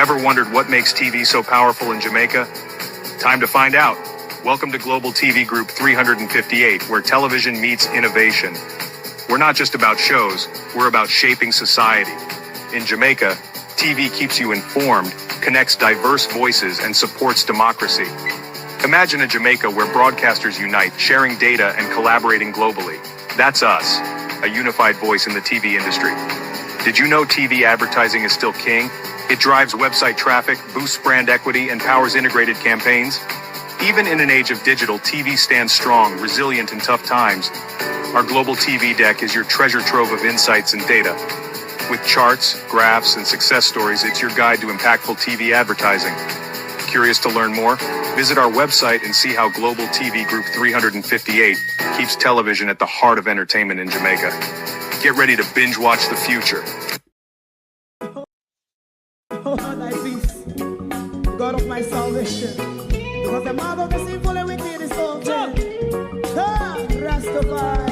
Ever wondered what makes TV so powerful in Jamaica? Time to find out. Welcome to Global TV Group 358, where television meets innovation. We're not just about shows, we're about shaping society. In Jamaica, TV keeps you informed, connects diverse voices, and supports democracy. Imagine a Jamaica where broadcasters unite, sharing data and collaborating globally. That's us, a unified voice in the TV industry. Did you know TV advertising is still king? It drives website traffic, boosts brand equity, and powers integrated campaigns. Even in an age of digital, TV stands strong, resilient in tough times. Our global TV deck is your treasure trove of insights and data. With charts, graphs, and success stories, it's your guide to impactful TV advertising. Curious to learn more? Visit our website and see how Global TV Group 358 keeps television at the heart of entertainment in Jamaica. Get ready to binge watch the future. Oh, thy peace, God of my salvation, because the mouth of the sinful and wicked is open. Rastafari.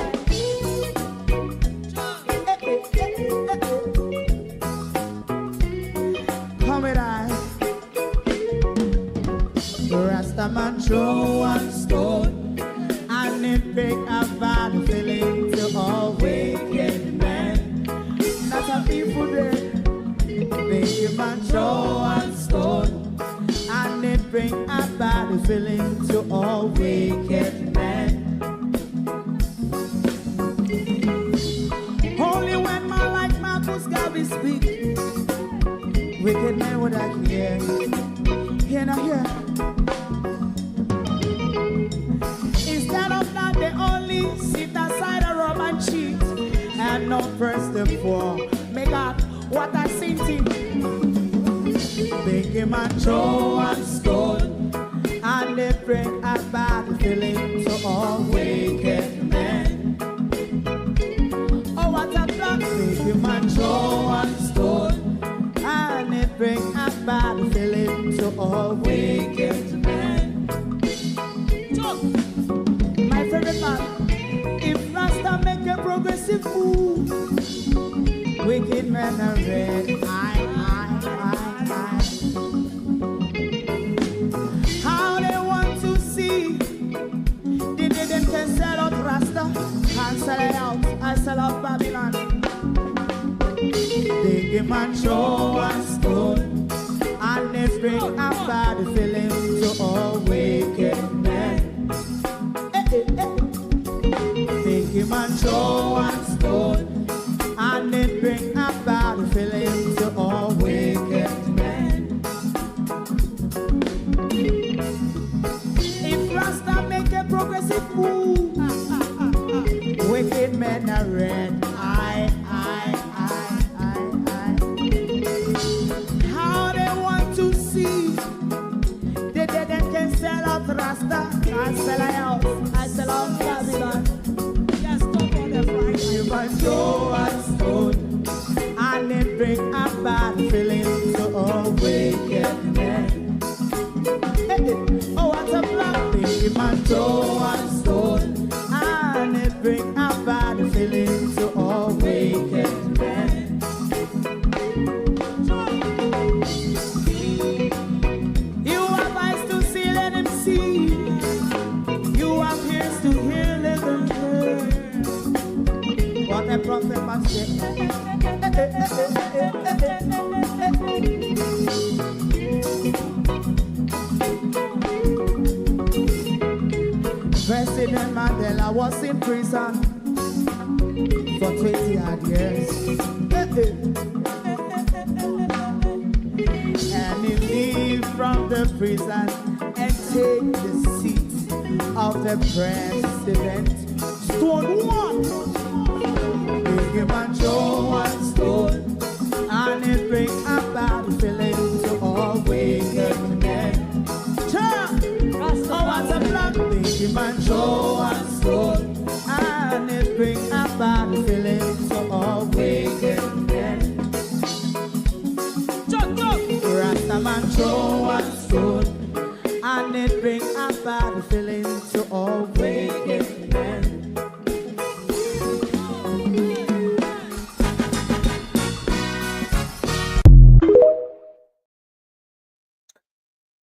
Come with I. Rastaman throw one stone, and it break a bad feeling to all wicked men. That's a people there. Make a man throw one stone, and it bring a bad feeling to all wicked men. Only when man like Marcus Garvey speak, wicked men would I hear. Hear now hear. Instead of that, they only sit aside and rob and cheat, and not first and four. Make up what I seen to make him a throw and stone, and they bring a bad feeling to all wicked men. Oh, what a plan! Make him a throw and stone, and they bring a bad feeling to all wicked men. So, my favorite man, if Rasta make a progressive move, wicked men are red. How they want to see the day them can sell out Rasta and sell it out. I sell out Babylon. They give man show and stone, and they bring a bad feeling to all wicked men. They give man show and stone, and it bring a bad feeling to all wicked men. If Rasta make a progressive move, wicked men are red. How they want to see the dead that can sell out Rasta and sell out. I sell out Babylon. Just stop on the Friday. You might show us stone, and it bring a bad feeling to all wicked men. Oh, what a black thing, man, throw and stone, and it bring a bad feeling to all wicked men. You have eyes to see, let him see. You have ears to hear, let them hear. What a prophet must say. President Mandela was in prison for 20 odd years. And he leave from the prison and take the seat of the president. Stone one. Big him and show one stone, and it bring a bad feeling to all wicked men. Oh, what's a black big him and show one stone, and it bring a bad feeling to all wicked men. Rasta man show one stone, and it bring a bad feeling to all wicked men.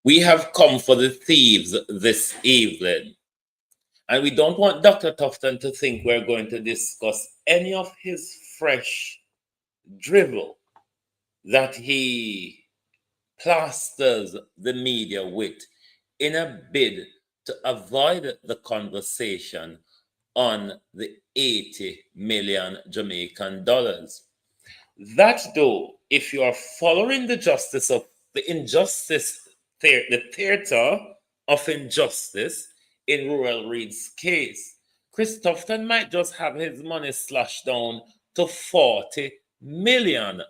We have come for the thieves this evening. And we don't want Dr. Tufton to think we're going to discuss any of his fresh drivel that he plasters the media with in a bid to avoid the conversation on the 80 million Jamaican dollars. That though, if you are following the justice of the injustice, the theater of injustice in Rural Reed's case, Chris Tufton might just have his money slashed down to $40 million.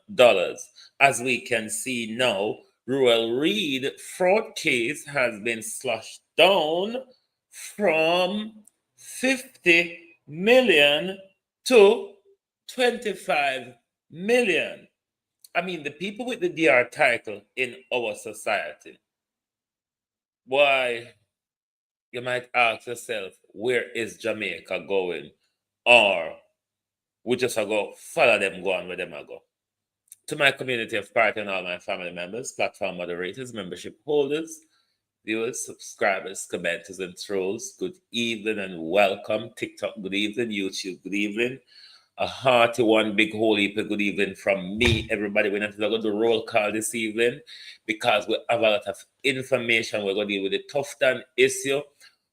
As we can see now, Rural Reed fraud case has been slashed down from 50 million to 25 million. I mean, the people with the DR title in our society, why, you might ask yourself, where is Jamaica going? Or we just go follow them, go on where them go. To my community of party and all my family members, platform moderators, membership holders, viewers, subscribers, commenters, and trolls, good evening and welcome. TikTok, good evening. YouTube, good evening. A hearty one, big holy good evening from me, everybody. We're not going to do roll call this evening because we have a lot of information. We're going to deal with the Tufton issue.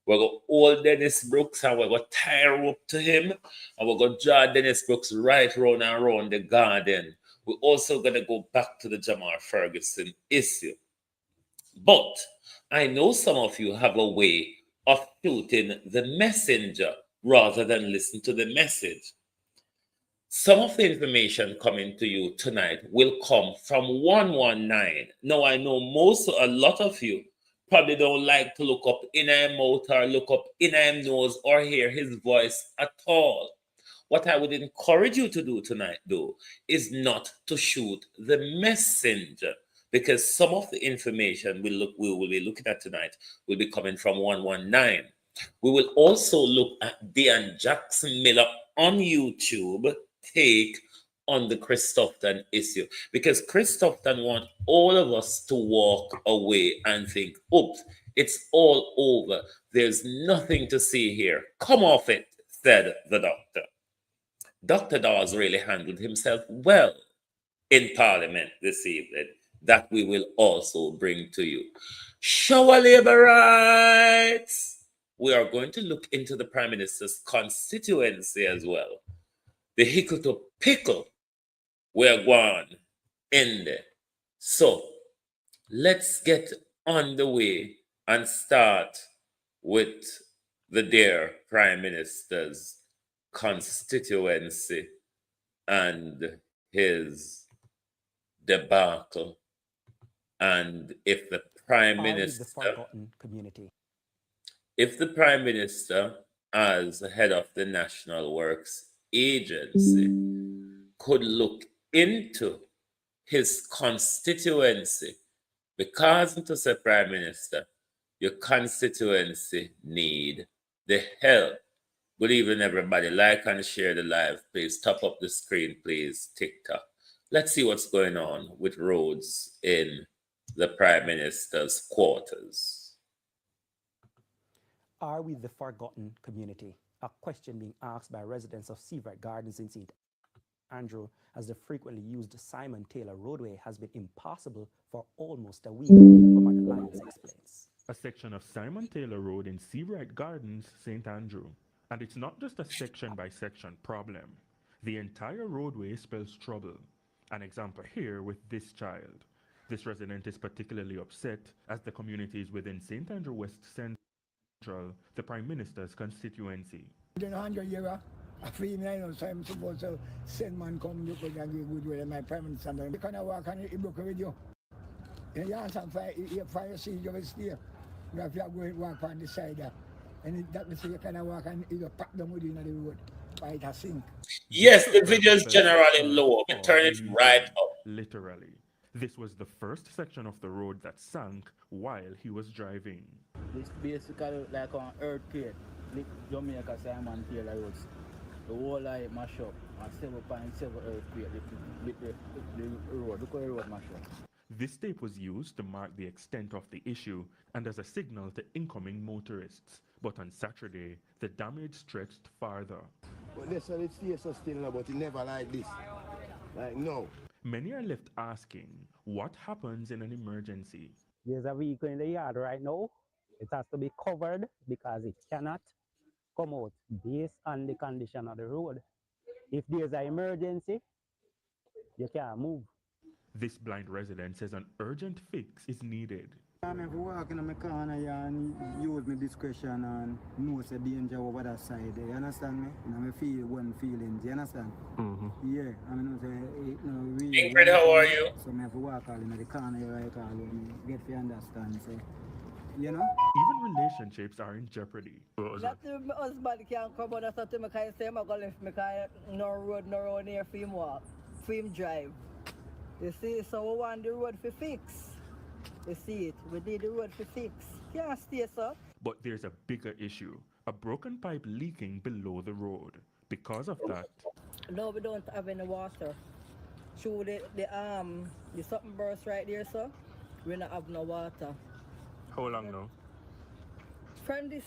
We're going to hold Dennis Brooks and we're going to tie a rope to him. And we're going to draw Dennis Brooks right round and round the garden. We're also going to go back to the Jamal Ferguson issue. But I know some of you have a way of shooting the messenger rather than listen to the message. Some of the information coming to you tonight will come from 119. Now, I know a lot of you probably don't like to look up in his mouth or look up in his nose or hear his voice at all. What I would encourage you to do tonight, though, is not to shoot the messenger, because some of the information we will be looking at tonight will be coming from 119. We will also look at Dan Jackson Miller on YouTube take on the Chris Tufton issue, because Chris Tufton wants all of us to walk away and think, oops, it's all over. There's nothing to see here. Come off it, said the doctor. Dr. Dawes really handled himself well in Parliament this evening. That we will also bring to you. Shower labor rights. We are going to look into the Prime Minister's constituency as well. The hickle to pickle we're going in there. So let's get on the way and start with the dear Prime Minister's constituency and his debacle. And if the Prime Minister, as head of the National Works Agency, could look into his constituency, because to say, Prime Minister, your constituency need the help. Good evening, everybody. Like and share the live, please. Top up the screen, please. TikTok. Let's see what's going on with roads in the Prime Minister's quarters. Are we the forgotten community? A question being asked by residents of Seavert Gardens in St. Andrew, as the frequently used Simon Taylor roadway has been impassable for almost a week, Commander Lyons explains. A section of Simon Taylor Road in Seavert Gardens, St. Andrew. And it's not just a section-by-section problem. The entire roadway spells trouble. An example here with this child. This resident is particularly upset as the community is within St. Andrew West Central, the Prime Minister's constituency. In 100 years, I feel now, so I'm supposed to send man come look at and give good way my Prime Minister. You can't walk and you broke with you. You answer fire siege over here. You have to go and walk on the side there. And that means you can walk and you pack them with you in the road. By it sink. Yes, the video is generally low. You turn it right up. Literally. This was the first section of the road that sank while he was driving. It's basically like an earthquake. Jamaica Simon Taylor roads. The whole line mash up. And 7.7 earthquake with the road. Look at the road mash up. This tape was used to mark the extent of the issue and as a signal to incoming motorists. But on Saturday, the damage stretched farther. But they said it stays so still now, but it never like this. Like, no. Many are left asking, what happens in an emergency? There's a vehicle in the yard right now. It has to be covered because it cannot come out based on the condition of the road. If there's an emergency, you can't move. This blind resident says an urgent fix is needed. I'm ever walking in my corner and use my discretion and know the danger over that side. You understand me? And I feel one feeling. Do you understand? Yeah. I mean, really. Ingrid, how are you? So I have to walk all in the corner like all get to understand. So, you know? Even relationships are in jeopardy. That my husband can't come out, that's what I say, I'm going to lift me because no road near for him walk, for him drive. You see, so we want the road for fix. You see it, we need the road for fix. Can't stay, sir. But there's a bigger issue, a broken pipe leaking below the road. Because of that, No, we don't have any water. Through the something burst right there, sir. We don't have no water. how long now? From this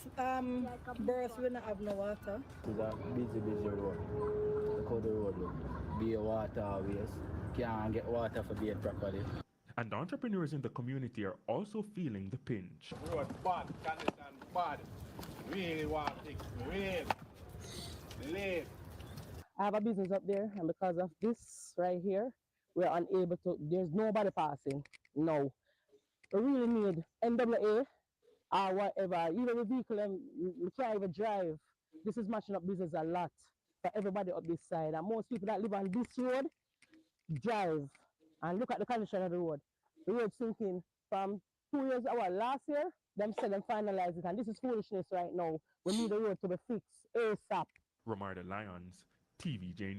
burst, we don't have no water. It's a busy road. Look how the road look. Be a water always. Can't get water for being properly. And entrepreneurs in the community are also feeling the pinch. Road bad, condition bad. Really want to fix me, really. I have a business up there, and because of this right here, we're unable to, there's nobody passing. No. We really need NWA or whatever. Even the vehicle, we can't even drive. This is matching up business a lot for everybody up this side. And most people that live on this road drive. And look at the condition of the road. The road sinking from 2 years last year, them said them finalize it. And this is foolishness right now. We need the road to be fixed ASAP. Romarda Lyons, TVJ.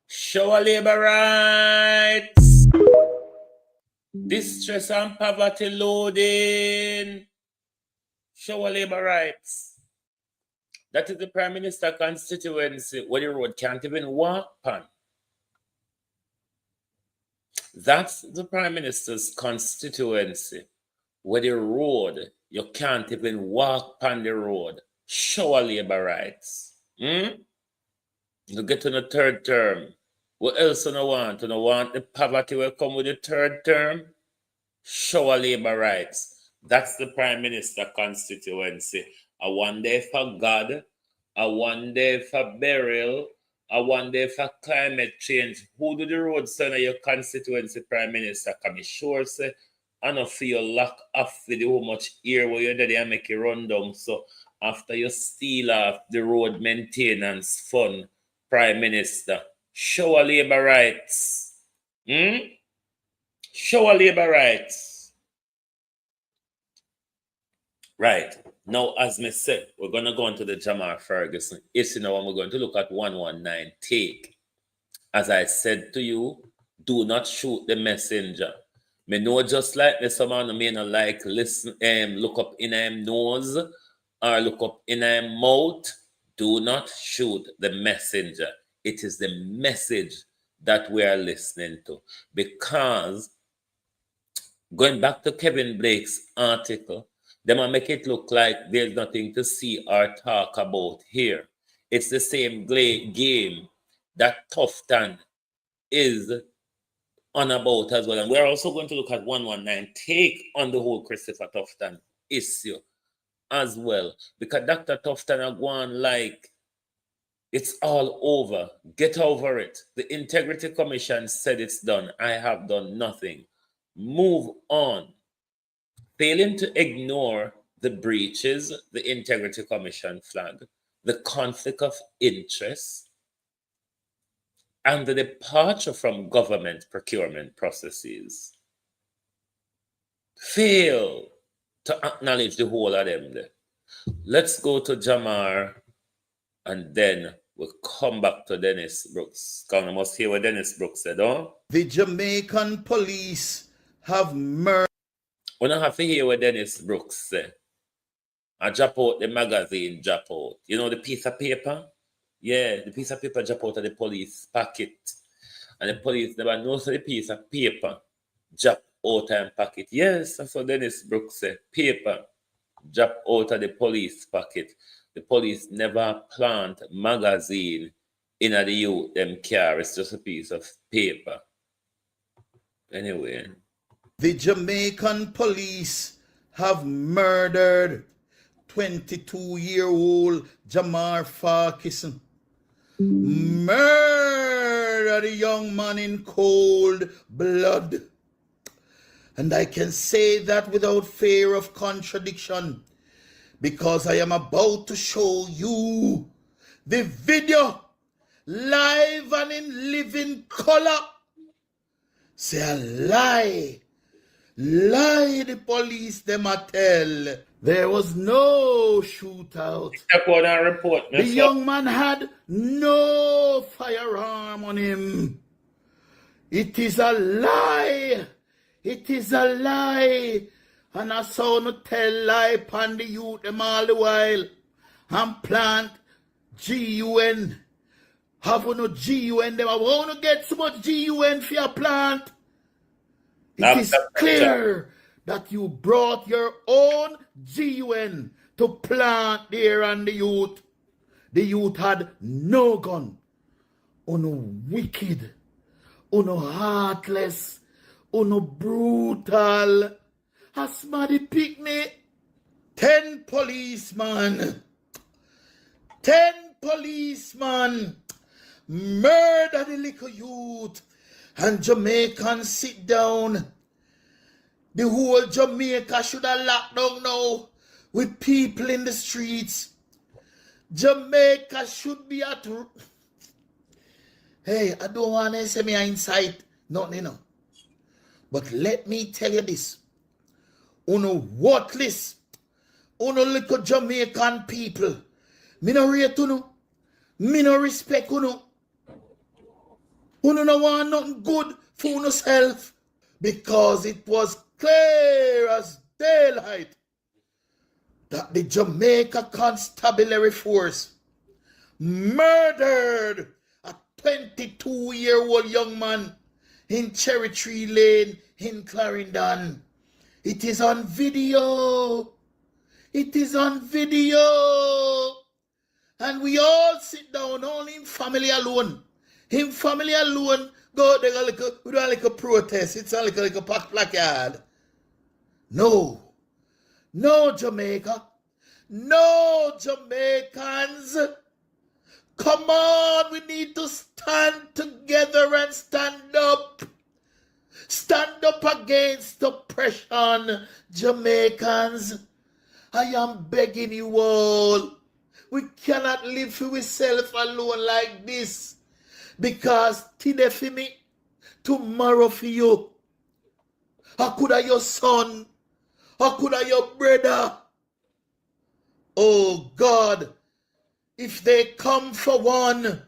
Show our labor rights. Distress and poverty loading. Show our labor rights. That is the Prime Minister constituency where the road can't even walk on. That's the Prime Minister's constituency where the road, you can't even walk on the road. Show our labor rights. You get to the third term. What else do you want? You don't want the poverty will come with the third term? Show our labor rights. That's the Prime Minister constituency. A one day for God, a one day for burial, a one day for climate change. Who do the road send your constituency, Prime Minister? Can be sure say, I don't feel lock off with how much air where you're there and make it run down. So after you steal off the road maintenance fund, Prime Minister, show our labor rights. Show our labor rights. Right. Now, as me said, we're going to go into the Jamar Ferguson issue now, and we're going to look at 119 take. As I said to you, do not shoot the messenger. Me know just like this, someone may not like listen, look up in him nose or look up in him mouth. Do not shoot the messenger. It is the message that we are listening to. Because going back to Kevin Blake's article, they might make it look like there's nothing to see or talk about here. It's the same game that Tufton is on about as well. And we're also going to look at 119 take on the whole Christopher Tufton issue as well. Because Dr. Tufton are going like, it's all over. Get over it. The Integrity Commission said it's done. I have done nothing. Move on. Failing to ignore the breaches, the Integrity Commission flag, the conflict of interest, and the departure from government procurement processes. Fail to acknowledge the whole of them there. Let's go to Jamar and then we'll come back to Dennis Brooks. I must hear what Dennis Brooks said, oh? The Jamaican police have murdered. We don't have to hear what Dennis Brooks said. I drop out the magazine, drop out. You know the piece of paper? Yeah, the piece of paper drop out of the police pocket. And the police never knows the piece of paper drop out of pocket. Yes, that's what Dennis Brooks said. Paper drop out of the police pocket. The police never plant magazine in the youth them car. It's just a piece of paper. Anyway. The Jamaican police have murdered 22-year-old Jamar Farquharson. Murdered a young man in cold blood. And I can say that without fear of contradiction, because I am about to show you the video live and in living color. Say a lie. Lie the police them a tell. There was no shootout. The young man had no firearm on him. It is a lie. It is a lie. And I saw no tell lie upon the youth them all the while. And plant GUN. Have no GUN them. I want to get so much GUN for your plant. It is clear that you brought your own GUN to plant there on the youth. The youth had no gun. Oh no wicked. Oh no heartless. Oh no brutal. Has somebody pick me? 10 policemen. 10 policemen murder the little youth. And Jamaicans sit down. The whole Jamaica should have locked down now with people in the streets. Jamaica should be at... Hey, I don't want to say me inside. Nothing, you know. But let me tell you this. Uno worthless. Uno little Jamaican people. Me no rate uno. Me no respect uno. Uno no want nothing good for uno self. Because it was clear as daylight that the Jamaica Constabulary Force murdered a 22-year-old young man in Cherry Tree Lane in Clarendon. It is on video. It is on video. And we all sit down, only in family alone. In family alone, go there we do a protest. It's a like pack placard. No. No, Jamaica. No, Jamaicans. Come on, we need to stand together and stand up. Stand up against oppression, Jamaicans. I am begging you all. We cannot live for ourselves alone like this. Because today for me, tomorrow for you. How could I your son? How could I your brother? Oh God, if they come for one,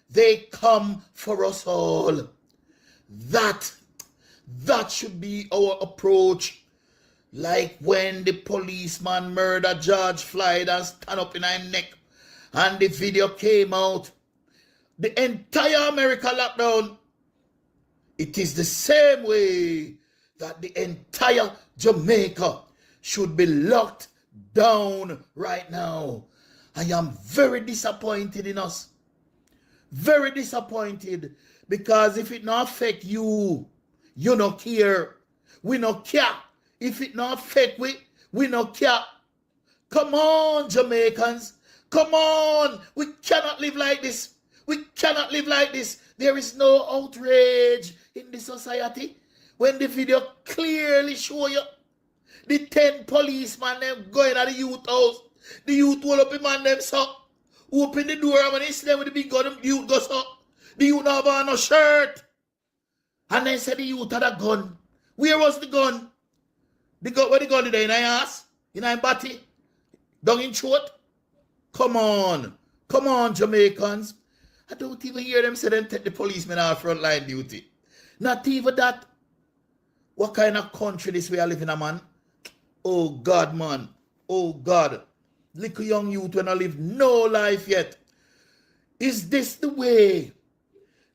they come for us all. That should be our approach. Like when the policeman murdered George Floyd and stand up in his neck and the video came out. The entire America lockdown. It is the same way that the entire Jamaica should be locked down right now. I am very disappointed in us. Very disappointed. Because if it not affect you, you no care. We no care. If it not affect we no care. Come on, Jamaicans. Come on. We cannot live like this. We cannot live like this. There is no outrage in the society. When the video clearly show you the 10 policemen them going at the youth house. The youth hold up him and them so. Open the door and when they see them with the big gun, the youth goes up. The youth not have on no shirt. And then said the youth had a gun. Where was the gun? Where the gun today? In your ass? In your body? Down in throat? Come on. Come on, Jamaicans. I don't even hear them say them take the policemen off frontline duty. Not even that. What kind of country this we are living in, man? Oh God, man. Oh God. Little young youth when I live no life yet. Is this the way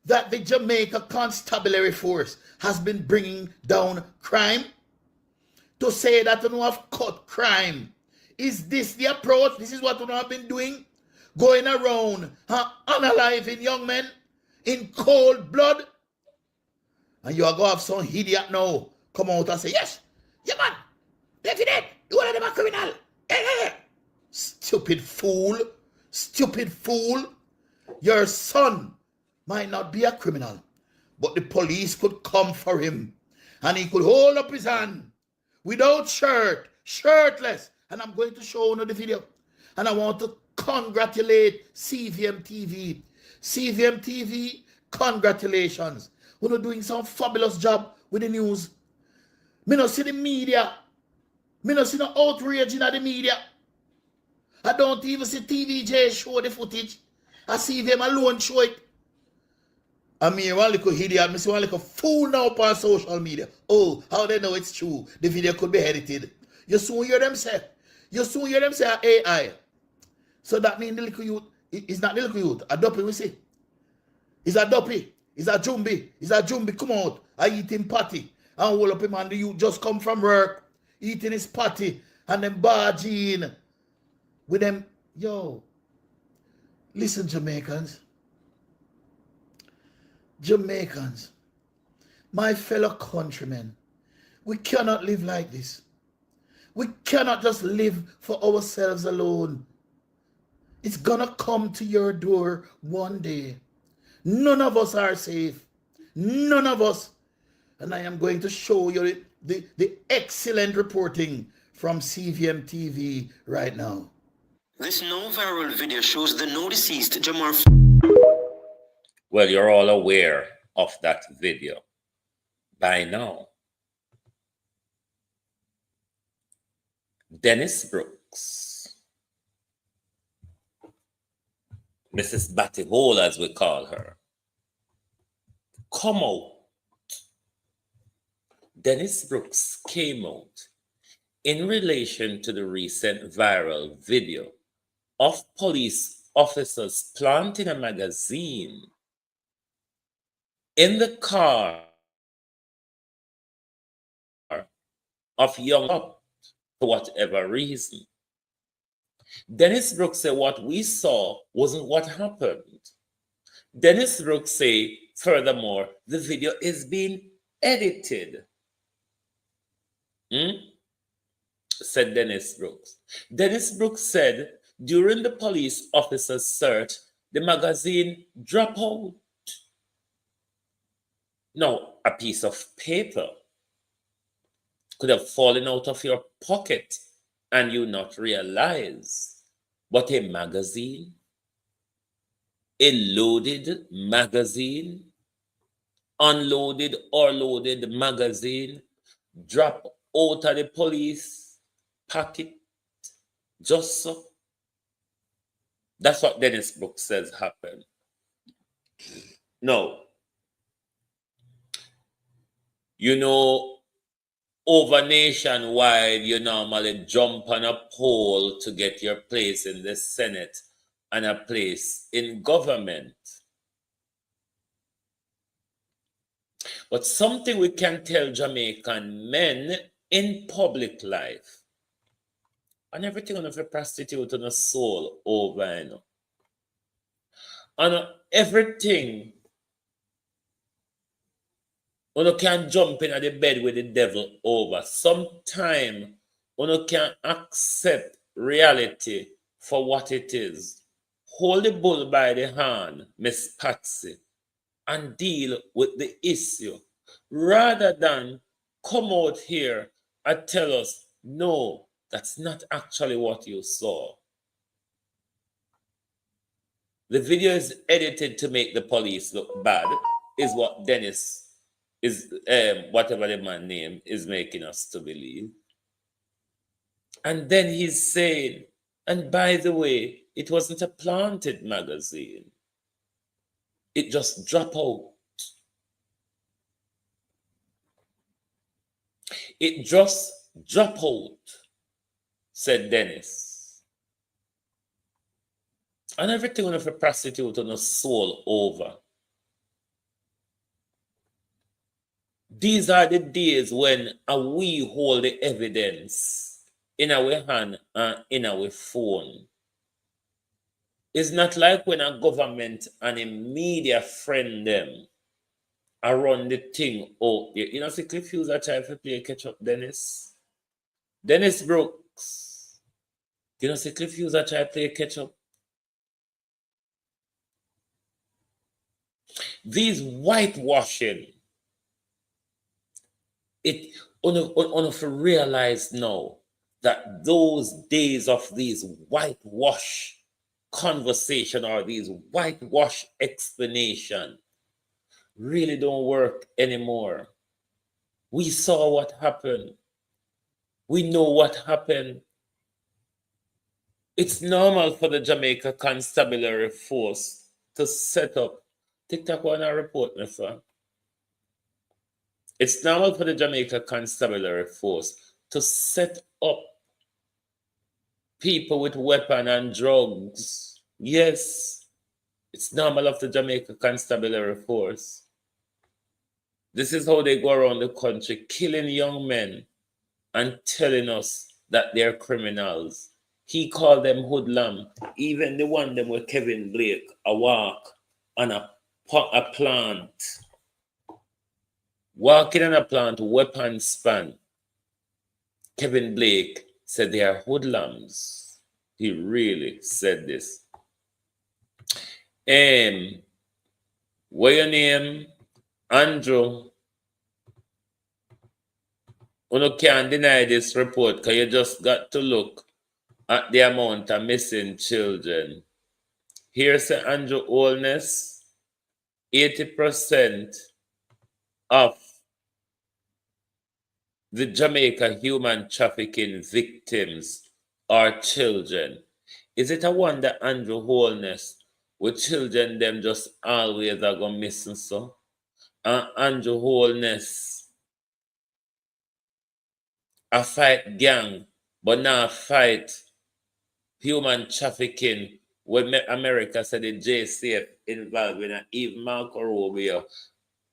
that the Jamaica Constabulary Force has been bringing down crime, to say that we have cut crime. Is this the approach? This is what we have been doing? Going around unaliving young men in cold blood? And you are going to have some idiot now come out and say, yes, yeah man, they're dead. One of them are criminal. Stupid fool. Stupid fool. Your son might not be a criminal, but the police could come for him and he could hold up his hand without shirt, shirtless. And I'm going to show you the video. And I want to congratulate CVM TV. CVM TV, congratulations. We're doing some fabulous job with the news. Me not see the media. Me not see no outrage in the media. I don't even see TVJ show the footage. I see them alone show it. I mean, one little idiot, I see one little fool now on social media. Oh, how they know it's true? The video could be edited. You soon hear them say. You soon hear them say AI. So that means the little youth, it's not the little youth. A dopey, we see. It's a dopey. It's a jumbi. It's a jumbi. Come out. I eat him patty. And hold up him and the youth just come from work. Eating his patty. And then barging with them. Yo. Listen, Jamaicans. Jamaicans. My fellow countrymen. We cannot live like this. We cannot just live for ourselves alone. It's gonna come to your door one day. None of us are safe. None of us. And I am going to show you the excellent reporting from CVM TV right now. This now viral video shows the now deceased Jamar. Well, you're all aware of that video by now. Dennis Brooks, Mrs. Batty Hole as we call her, come out. Dennis Brooks came out in relation to the recent viral video of police officers planting a magazine in the car of young up for whatever reason. Dennis Brooks said what we saw wasn't what happened. Dennis Brooks said, furthermore, the video is being edited. Said Dennis Brooks. Dennis Brooks said during the police officer's search, the magazine dropped out. Now, a piece of paper could have fallen out of your pocket and you not realize. But a magazine, a loaded magazine, unloaded or loaded magazine, drop out of the police pocket just so. That's what Dennis Brooks says happened. No. You know, over nationwide, you normally jump on a pole to get your place in the Senate and a place in government. But something we can tell Jamaican men in public life, and everything on a prostitute and a soul over, you know. And everything, you can jump in at the bed with the devil over. Sometime you can accept reality for what it is. Hold the bull by the hand, Miss Patsy, and deal with the issue rather than come out here and tell us, no, that's not actually what you saw. The video is edited to make the police look bad, is what Dennis is, whatever the man name is making us to believe. And then he's saying, and by the way, it wasn't a planted magazine. It just dropped out. It just dropped out, said Dennis. And everything on a prostitute on a soul over. These are the days when we hold the evidence in our hand and in our phone. It's not like when a government and a media friend them around the thing out there. You know, see Cliff Hughes are trying to play catch up, Dennis. Dennis Brooks. You know, see Cliff Hughes are trying to play catch up. These whitewashing, it on to realize now that those days of these whitewash conversation or these whitewash explanation really don't work anymore. We saw what happened. We know what happened. It's normal for the Jamaica Constabulary Force to set up. TikTok want to report me for. It's normal for the Jamaica Constabulary Force to set up people with weapon and drugs. Yes, it's normal of the Jamaica Constabulary Force. This is how they go around the country, killing young men and telling us that they're criminals. He called them hoodlum. Even the one them with Kevin Blake, a walk on a plant. Walking on a plant, weapon span. Kevin Blake said they are hoodlums. He really said this. What your name? Andrew. You can't deny this report because you just got to look at the amount of missing children. Here's the Andrew Holness. 80% of the Jamaica human trafficking victims are children. Is it a wonder Andrew Holness with children them just always are going missing so? And Andrew Holness a fight gang, but now fight human trafficking when America said the JCF involved in even Marco Rubio,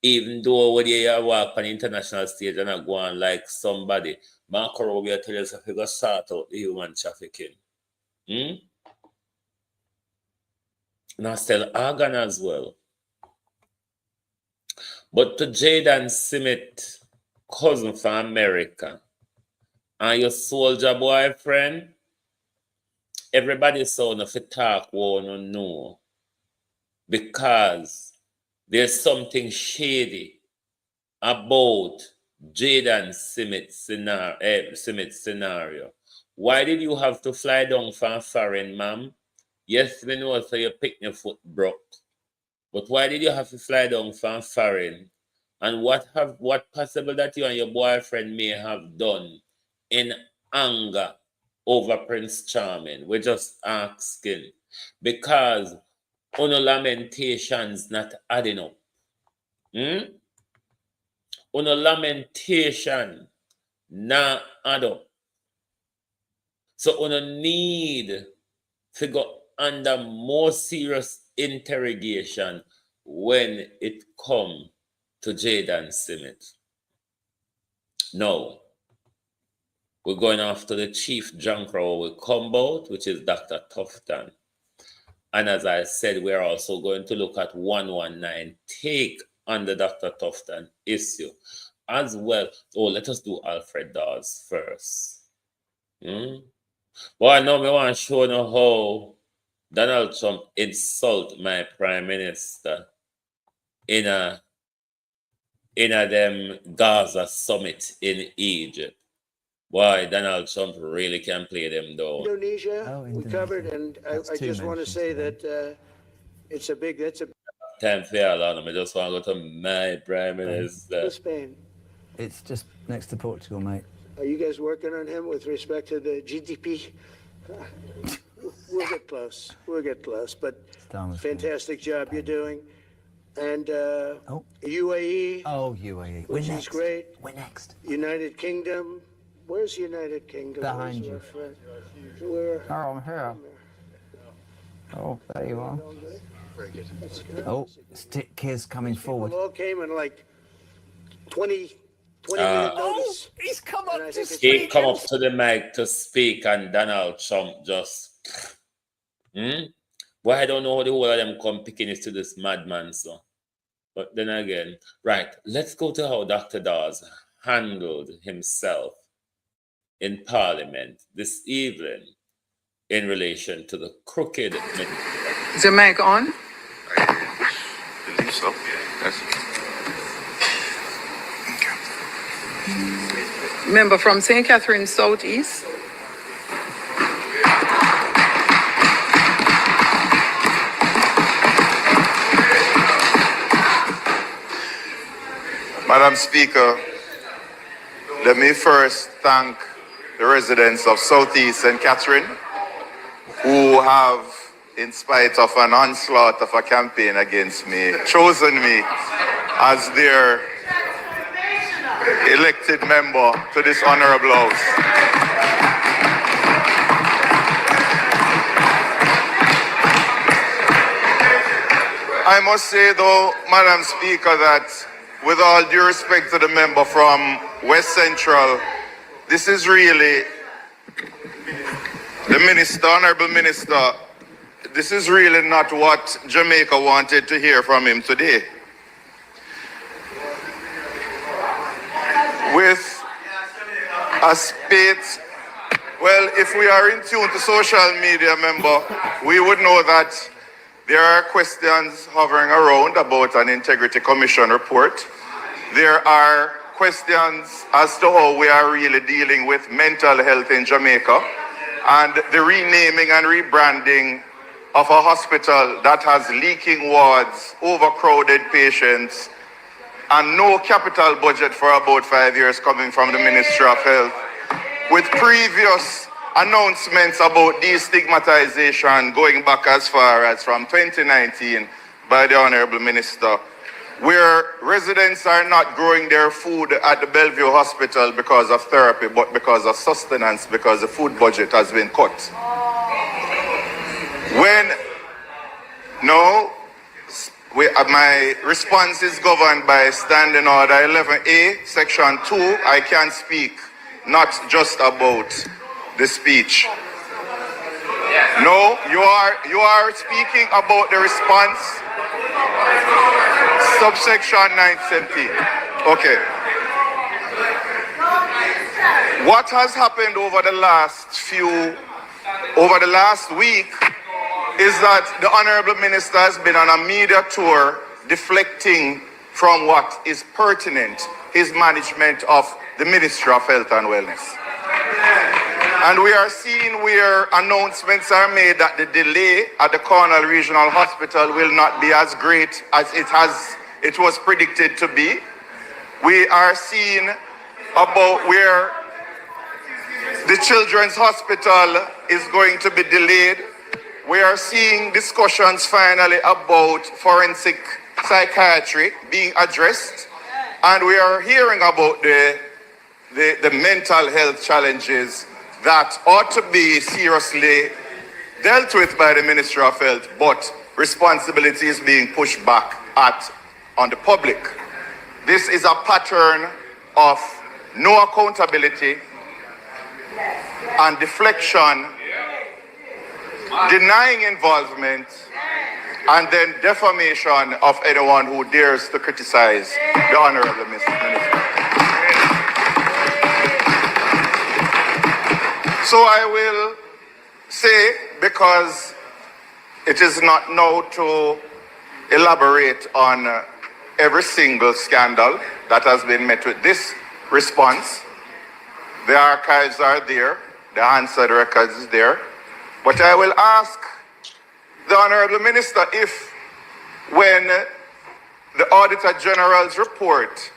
even though when you walk on the international stage and not go on like somebody, Marco Rubio tell us if you go sort out the human trafficking. Now sell organ as well. But to Jaden Smith, cousin from America, and your soldier boyfriend, everybody saw no fit talk what no know. Because there's something shady about Jaden Smith's scenario. Why did you have to fly down from foreign, ma'am? Yes, we know so your picnic foot broke. But why did you have to fly down from foreign? And what possible that you and your boyfriend may have done in anger over Prince Charming? We're just asking. Because uno lamentations not adding up. Uno lamentation not add up. So uno need to go under more serious interrogation when it come to Jaden Smith. Now, we're going after the chief junker we come out, which is Dr. Tufton. And as I said, we're also going to look at 119 take on the Dr. Tufton issue as well. Oh, let us do Alfred Dawes first. Well, I know me want to show you how Donald Trump insult my prime minister in a them Gaza summit in Egypt. Why Donald Trump really can play them though. Indonesia, we covered, and I just want to say that it's a big, that's a time for y'all on. I just want to go to my prime minister. Spain. It's just next to Portugal, mate. Are you guys working on him with respect to the GDP? We'll get close. We'll get close. But fantastic job you're doing. And UAE. Oh, UAE. Which is great. We're next. United Kingdom. Where's United Kingdom? Behind you. Where? Oh, I'm here. Oh, there you are. Very good. Oh, Stick is coming forward. People all came and 20 minute notice. He's come up to speak. He come up to the mic to speak, and Donald Trump just. Well, I don't know how the whole of them come picking it to this madman, so. But then again, right, let's go to how Dr. Dawes handled himself in Parliament this evening in relation to the crooked minister. Is your mic on? I believe so. Yes. Member from St. Catharines Southeast. Madam Speaker, let me first thank the residents of Southeast St. Catherine who have, in spite of an onslaught of a campaign against me, chosen me as their elected member to this honorable house. I must say though, Madam Speaker, that with all due respect to the member from West Central, this is really the minister, honorable minister, this is really not what Jamaica wanted to hear from him today. With a spate, well, if we are in tune to social media, member, we would know that there are questions hovering around about an Integrity Commission report. There are questions as to how we are really dealing with mental health in Jamaica and the renaming and rebranding of a hospital that has leaking wards, overcrowded patients, and no capital budget for about 5 years coming from the Ministry of Health. With previous announcements about destigmatization going back as far as from 2019 by the Honorable Minister, where residents are not growing their food at the Bellevue Hospital because of therapy, but because of sustenance, because the food budget has been cut. My response is governed by Standing Order 11A, Section 2. I can speak not just about the speech. No, you are speaking about the response. Subsection 917. Okay. What has happened over the last week is that the Honorable Minister has been on a media tour deflecting from what is pertinent, his management of the Ministry of Health and Wellness. And we are seeing where announcements are made that the delay at the Cornwall Regional Hospital will not be as great as it was predicted to be. We are seeing about where the Children's Hospital is going to be delayed. We are seeing discussions finally about forensic psychiatry being addressed. And we are hearing about the mental health challenges that ought to be seriously dealt with by the Ministry of Health, but responsibility is being pushed back on the public. This is a pattern of no accountability and deflection, denying involvement, and then defamation of anyone who dares to criticize the Honorable Minister. So I will say, because it is not now to elaborate on every single scandal that has been met with this response. The archives are there, the Hansard records is there. But I will ask the Honorable Minister if, when the Auditor General's report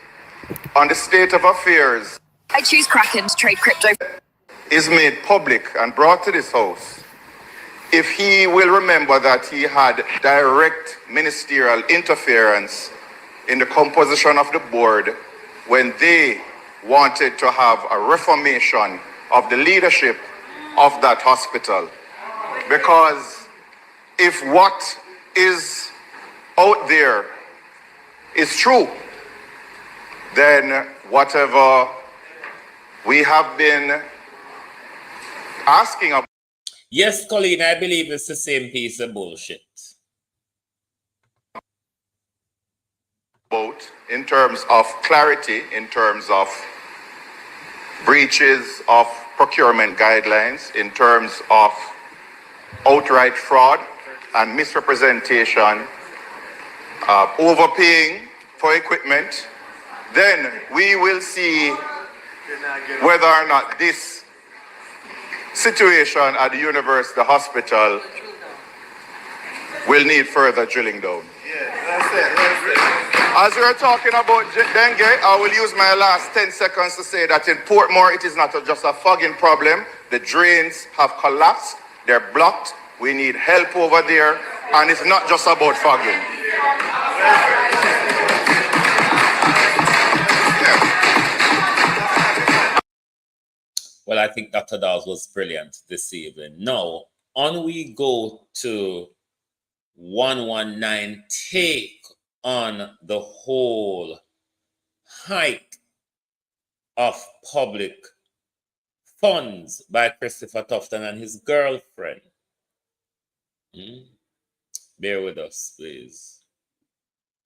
on the state of affairs I choose Kraken to trade crypto is made public and brought to this house, if he will remember that he had direct ministerial interference in the composition of the board when they wanted to have a reformation of the leadership of that hospital. Because if what is out there is true, then whatever we have been asking about. Yes, Colleen, I believe it's the same piece of bullshit. In terms of clarity, in terms of breaches of procurement guidelines, in terms of outright fraud and misrepresentation, overpaying for equipment, then we will see whether or not this situation at the university hospital will need further drilling down. As we are talking about dengue, I will use my last 10 seconds to say that in Portmore, it is not just a fogging problem. The drains have collapsed, they're blocked. We need help over there, and it's not just about fogging. Well, I think Dr. Dawes was brilliant this evening. Now, on we go to 119 take on the whole hike of public funds by Christopher Tufton and his girlfriend. Bear with us, please.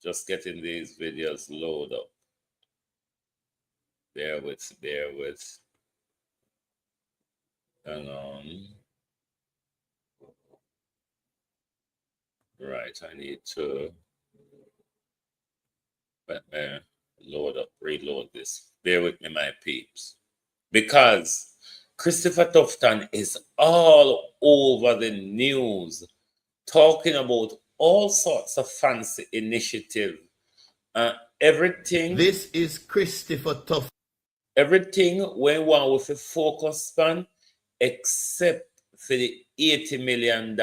Just getting these videos load up. Bear with. Hang on. Right, I need to reload this. Bear with me, my peeps. Because Christopher Tufton is all over the news, talking about all sorts of fancy initiative. Everything. This is Christopher Tufton. Everything we want with a focus on, except for the $80 million.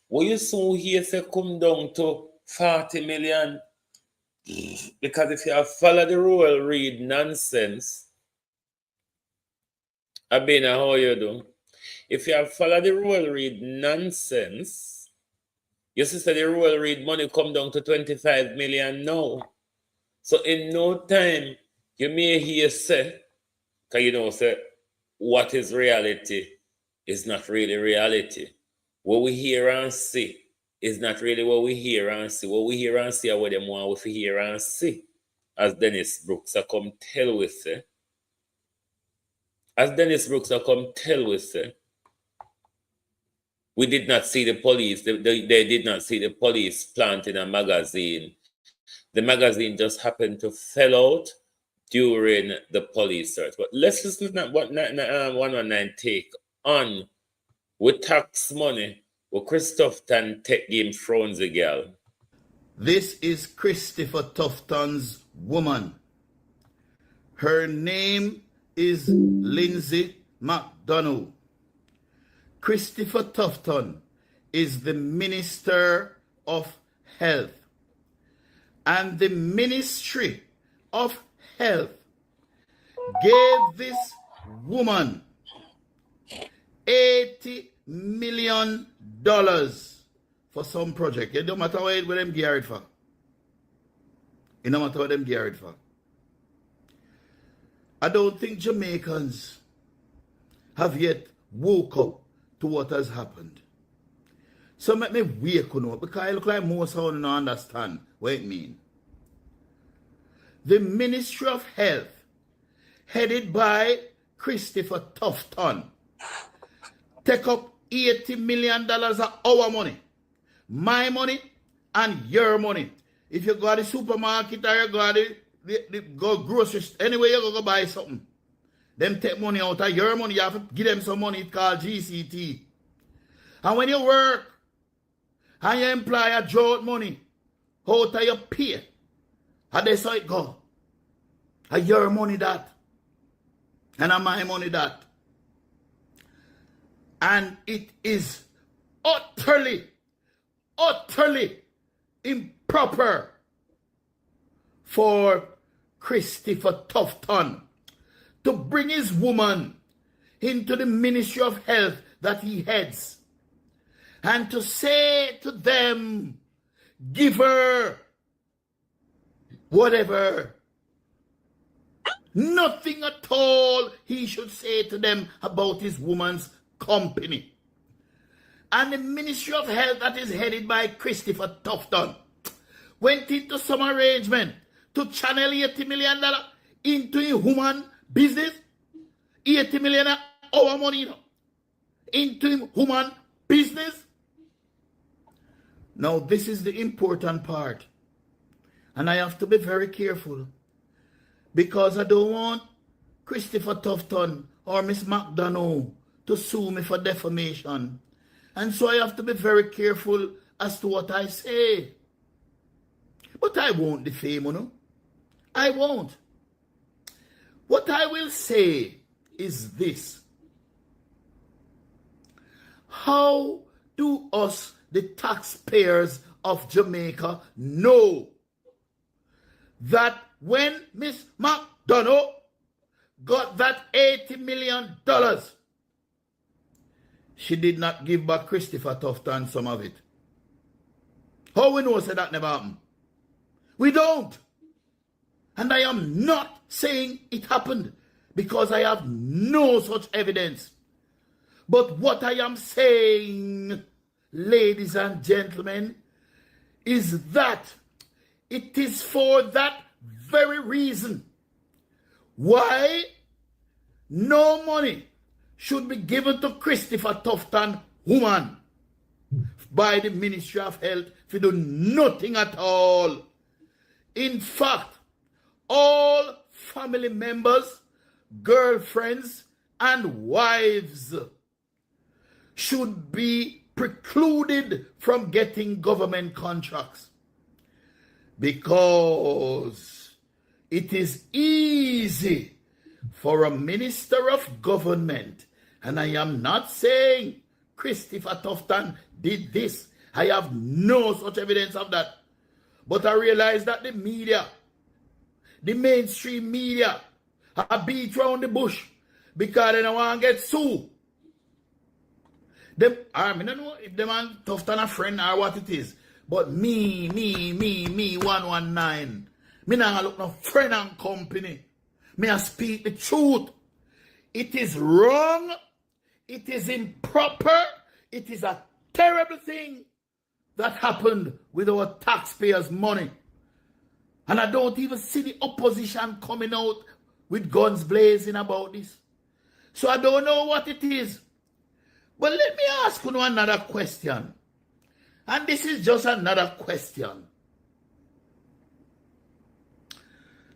What you soon hear say come down to 40 million? Because if you have followed the rule, read nonsense. Abena, how you do? If you have followed the rule, read nonsense. Your sister, the rule, read money come down to 25 million now. So in no time, you may hear say, because you know, say, what is reality is not really reality. What we hear and see is not really what we hear and see. What we hear and see are what them want we hear and see. As Dennis Brooks are come tell we say. We did not see the police. They did not see the police planting a magazine. The magazine just happened to fell out during the police search. But let's listen to what 119 take on with tax money with Christopher take game Fronzy girl. This is Christopher Tufton's woman. Her name is Lindsay McDonough. Christopher Tufton is the Minister of Health. And the Ministry of Health gave this woman $80 million for some project. It don't matter what them gear it for. It don't matter what them gear it for. I don't think Jamaicans have yet woke up to what has happened. So make me wake up because it look like most of them don't understand what it means. The Ministry of Health, headed by Christopher Tufton, take up $80 million of our money, my money, and your money. If you go to the supermarket or you go to the grocery store, anyway you go buy something, them take money out of your money, you have to give them some money, it's called GCT. And when you work and your employer draw out money out of your pay, and that's how it go. And your money that. And my money that. And it is utterly improper for Christopher Tufton to bring his woman into the Ministry of Health that he heads and to say to them, give her whatever Nothing at all he should say to them about his woman's company. And the Ministry of Health that is headed by Christopher Tufton went into some arrangement to channel $80 million into a human business. $80 million our money, you know, into human business. Now, this is the important part. And I have to be very careful, because I don't want Christopher Tufton or Miss McDonough to sue me for defamation. And so I have to be very careful as to what I say. But I won't defame, you know. I won't. What I will say is this. How do us, the taxpayers of Jamaica, know that when Miss McDonough got that $80 million, she did not give back Christopher Tufton some of it? How we know that never happened? We don't. And I am not saying it happened, because I have no such evidence. But what I am saying, ladies and gentlemen, is that it is for that very reason why no money should be given to Christopher Tufton woman by the Ministry of Health to do nothing at all. In fact, all family members, girlfriends, and wives should be precluded from getting government contracts, because it is easy for a minister of government, and I am not saying Christopher Tufton did this. I have no such evidence of that. But I realize that the media, the mainstream media, have beat around the bush because they don't want to get sued. I don't know if the man Tufton a friend or what it is. But me, 119. Me not look no friend and company. Me I speak the truth. It is wrong. It is improper. It is a terrible thing that happened with our taxpayers' money. And I don't even see the opposition coming out with guns blazing about this. So I don't know what it is. But let me ask you another question. And this is just another question.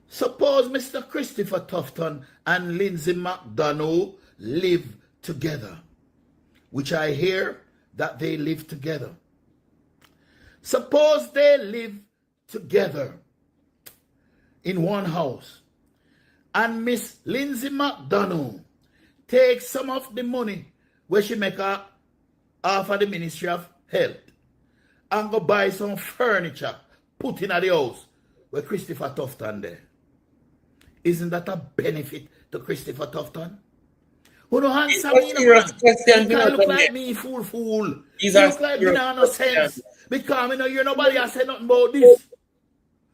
Suppose Mr. Christopher Tufton and Lindsay McDonough live together, which I hear that they live together. Suppose they live together in one house, and Miss Lindsay McDonough takes some of the money where she make her off of the Ministry of Health and go buy some furniture, put in at the house where Christopher Tufton there. Isn't that a benefit to Christopher Tufton? Who don't answer me, no man? You can't look like me, fool. You look like me, no sense. Because I know you're nobody has said nothing about this.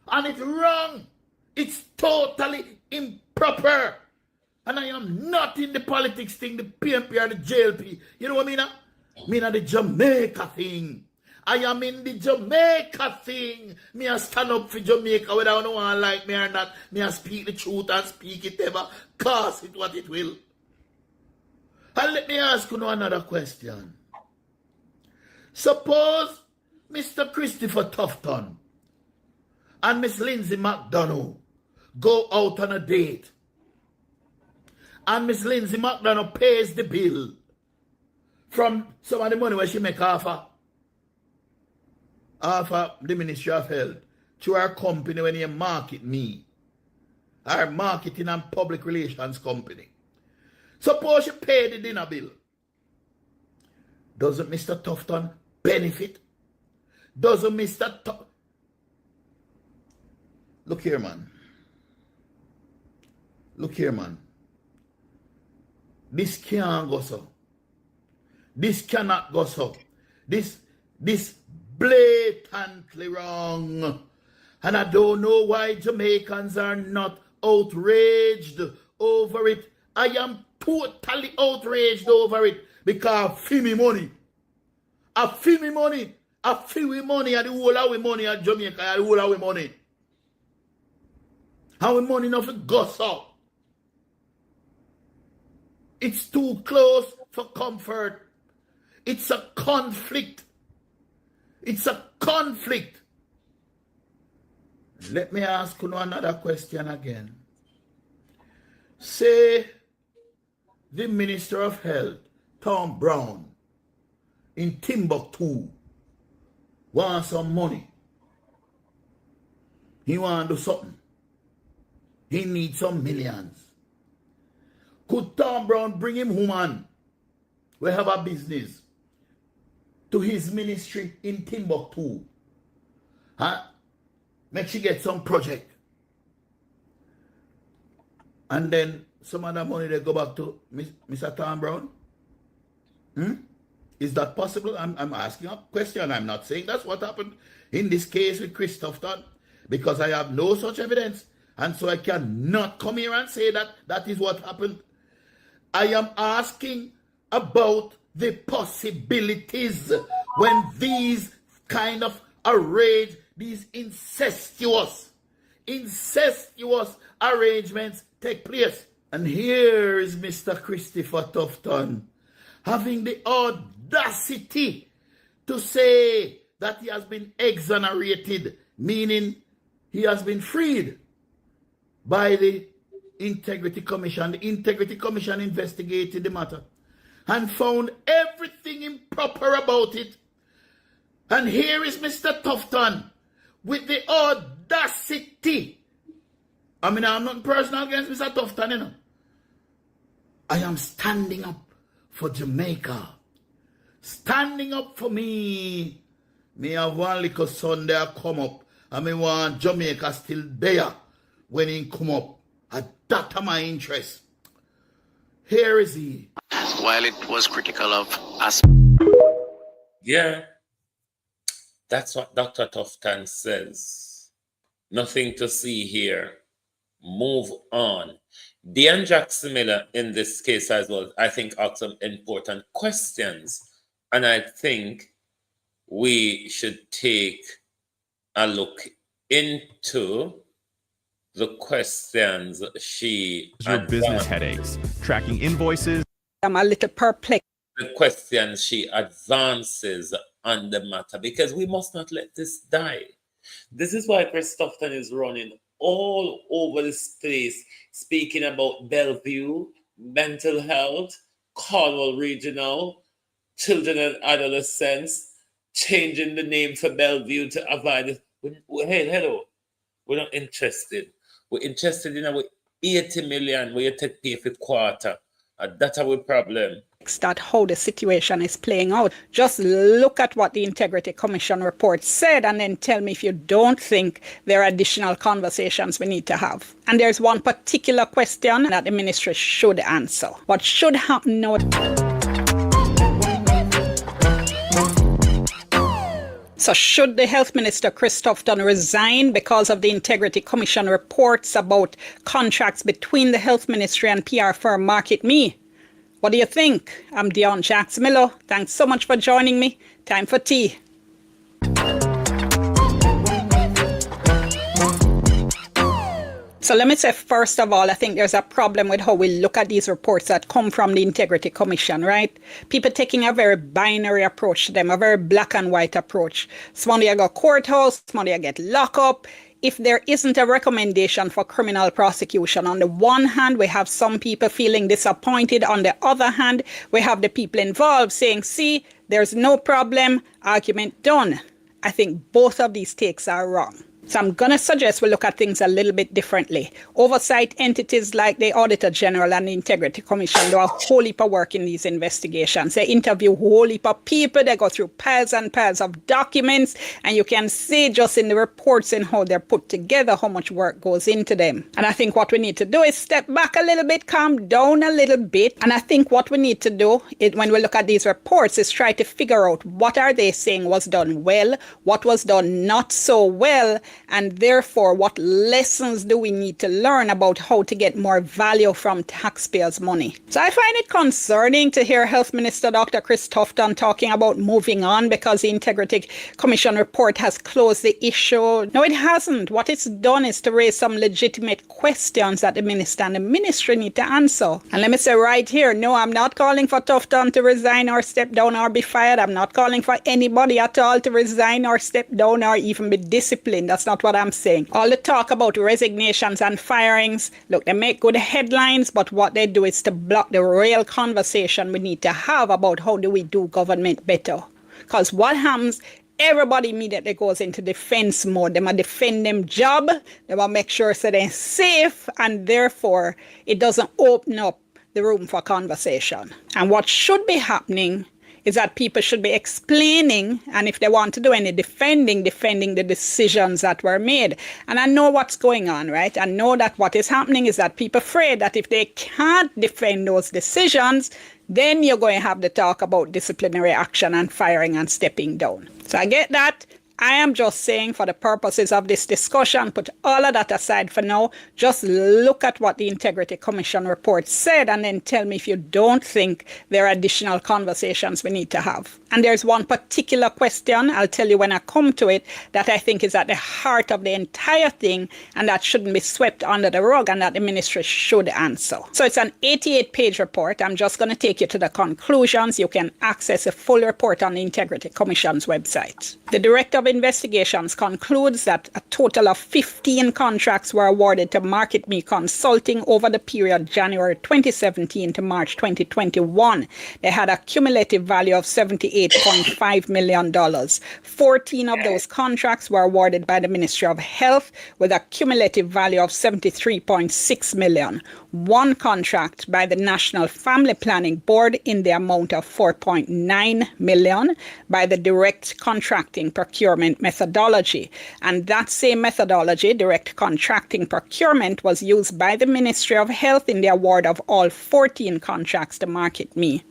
And it's wrong. It's totally improper. And I am not in the politics thing, the PMP or the JLP. You know what I mean? I mean the Jamaica thing. I am in the Jamaica thing. Me I stand up for Jamaica whether no one like me or not. Me I speak the truth and speak it ever. Cause it what it will. And let me ask you another question. Suppose Mr. Christopher Tufton and Miss Lindsay McDonough go out on a date, and Miss Lindsay McDonough pays the bill from some of the money where she make off of the Ministry of Health to our company when you market me, our marketing and public relations company. Suppose you pay the dinner bill. Doesn't Mr. Tufton benefit? Doesn't Mr. Tufton... Look here, man. Look here, man. This can't go so. This cannot go so. This blatantly wrong. And I don't know why Jamaicans are not outraged over it. I am totally outraged over it because I feel me money. I feel me money. I feel we money and the whole of we money at Jamaica and the whole of we money. How we money enough to goss up. It's too close for comfort. It's a conflict. It's a conflict. Let me ask you another question again. Say the Minister of Health, Tom Brown, in Timbuktu, wants some money. He want to do something. He needs some millions. Could Tom Brown bring him woman? We have a business to his ministry in Timbuktu. Huh? Make she get some project. And then some of the money they go back to Mr. Tom Brown? Is that possible? I'm asking a question. I'm not saying that's what happened in this case with Chris Tufton, because I have no such evidence. And so I cannot come here and say that that is what happened. I am asking about the possibilities when these kind of arrange, these incestuous arrangements take place. And here is Mr. Christopher Tufton having the audacity to say that he has been exonerated, meaning he has been freed by the Integrity Commission. The Integrity Commission investigated the matter and found everything improper about it. And here is Mr. Tufton with the audacity. I mean, I'm not personal against Mr. Tufton, you know. I am standing up for Jamaica. Standing up for me. Me have one little son there come up. And me want Jamaica still there when he come up. And that's my interest. Here is he. While it was critical of us. Yeah, that's what Dr. Tufton says. Nothing to see here. Move on. Dean Jackson Miller in this case as well, I think, asked some important questions. And I think we should take a look into the questions she your business headaches, tracking invoices. I'm a little perplexed. The questions she advances on the matter, because we must not let this die. This is why Chris Tufton is running all over this place, speaking about Bellevue, mental health, Cornwall Regional, children and adolescents, changing the name for Bellevue to avoid it. Hey, hello. We're not interested. We're interested in our 80 million where you take pay for quarter. That's our problem. That's how the situation is playing out. Just look at what the Integrity Commission report said and then tell me if you don't think there are additional conversations we need to have. And there's one particular question that the ministry should answer. What should happen now? So should the Health Minister, Chris Tufton, resign because of the Integrity Commission reports about contracts between the Health Ministry and PR firm Market Me? What do you think? I'm Deon Jackson Miller. Thanks so much for joining me. Time for tea. So let me say, first of all, I think there's a problem with how we look at these reports that come from the Integrity Commission, right? People taking a very binary approach to them, a very black and white approach. Somebody I go courthouse, somebody I get locked up. If there isn't a recommendation for criminal prosecution, on the one hand, we have some people feeling disappointed. On the other hand, we have the people involved saying, see, there's no problem, argument done. I think both of these takes are wrong. So I'm going to suggest we look at things a little bit differently. Oversight entities like the Auditor General and the Integrity Commission do a whole heap of work in these investigations. They interview a whole heap of people. They go through piles and piles of documents. And you can see just in the reports and how they're put together how much work goes into them. And I think what we need to do is step back a little bit, calm down a little bit. And I think what we need to do is, when we look at these reports, is try to figure out what are they saying was done well, what was done not so well, And therefore, what lessons do we need to learn about how to get more value from taxpayers' money? So I find it concerning to hear Health Minister Dr. Chris Tufton talking about moving on because the Integrity Commission report has closed the issue. No, it hasn't. What it's done is to raise some legitimate questions that the minister and the ministry need to answer. And let me say right here, no, I'm not calling for Tufton to resign or step down or be fired. I'm not calling for anybody at all to resign or step down or even be disciplined. That's not what I'm saying. All the talk about resignations and firings, look, they make good headlines, but what they do is to block the real conversation we need to have about how do we do government better. Because what happens, everybody immediately goes into defense mode. They might defend them job, they will make sure so they're safe, and therefore it doesn't open up the room for conversation. And what should be happening is that people should be explaining, and if they want to do any defending the decisions that were made. And I know what's going on, right? I know that what is happening is that people are afraid that if they can't defend those decisions, then you're going to have to talk about disciplinary action and firing and stepping down. So I get that. I am just saying, for the purposes of this discussion, put all of that aside for now. Just look at what the Integrity Commission report said and then tell me if you don't think there are additional conversations we need to have. And there's one particular question, I'll tell you when I come to it, that I think is at the heart of the entire thing and that shouldn't be swept under the rug and that the ministry should answer. So it's an 88-page report. I'm just going to take you to the conclusions. You can access a full report on the Integrity Commission's website. The Director of Investigations concludes that a total of 15 contracts were awarded to Market Me Consulting over the period January 2017 to March 2021. They had a cumulative value of $78.5 million. 14 of those contracts were awarded by the Ministry of Health with a cumulative value of $73.6 million. One contract by the National Family Planning Board in the amount of $4.9 million by the direct contracting procurement methodology. And that same methodology, direct contracting procurement, was used by the Ministry of Health in the award of all 14 contracts to Market Me.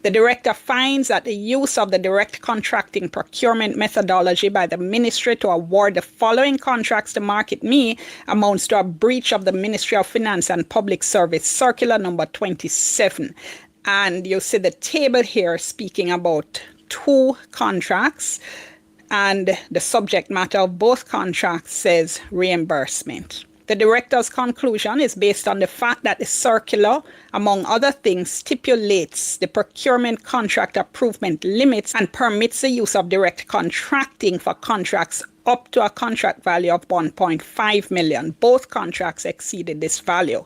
The director finds that the use of the direct contracting procurement methodology by the ministry to award the following contracts to Market Me amounts to a breach of the Ministry of Finance and Public Service Circular number 27. And you see the table here speaking about 2 contracts, and the subject matter of both contracts says reimbursement. The director's conclusion is based on the fact that the circular, among other things, stipulates the procurement contract approvement limits and permits the use of direct contracting for contracts up to a contract value of $1.5 million. Both contracts exceeded this value.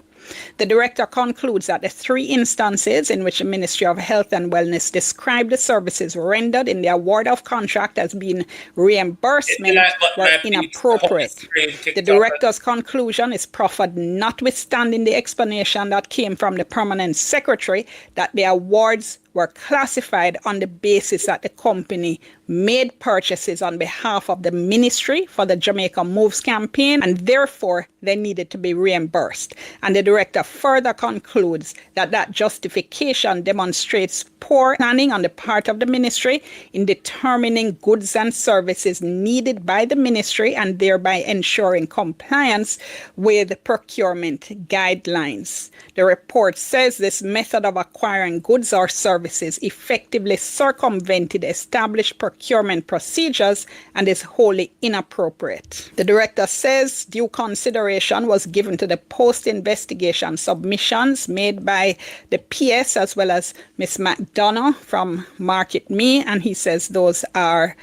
The director concludes that the 3 instances in which the Ministry of Health and Wellness described the services rendered in the award of contract as being reimbursement were inappropriate. The director's conclusion is proffered notwithstanding the explanation that came from the permanent secretary that the awards were classified on the basis that the company made purchases on behalf of the ministry for the Jamaica Moves campaign, and therefore they needed to be reimbursed. And the director further concludes that that justification demonstrates poor planning on the part of the ministry in determining goods and services needed by the ministry and thereby ensuring compliance with procurement guidelines. The report says this method of acquiring goods or services effectively circumvented established procurement procedures and is wholly inappropriate. The director says due consideration was given to the post-investigation submissions made by the PS as well as Ms. McDonough from Market Me, and he says those are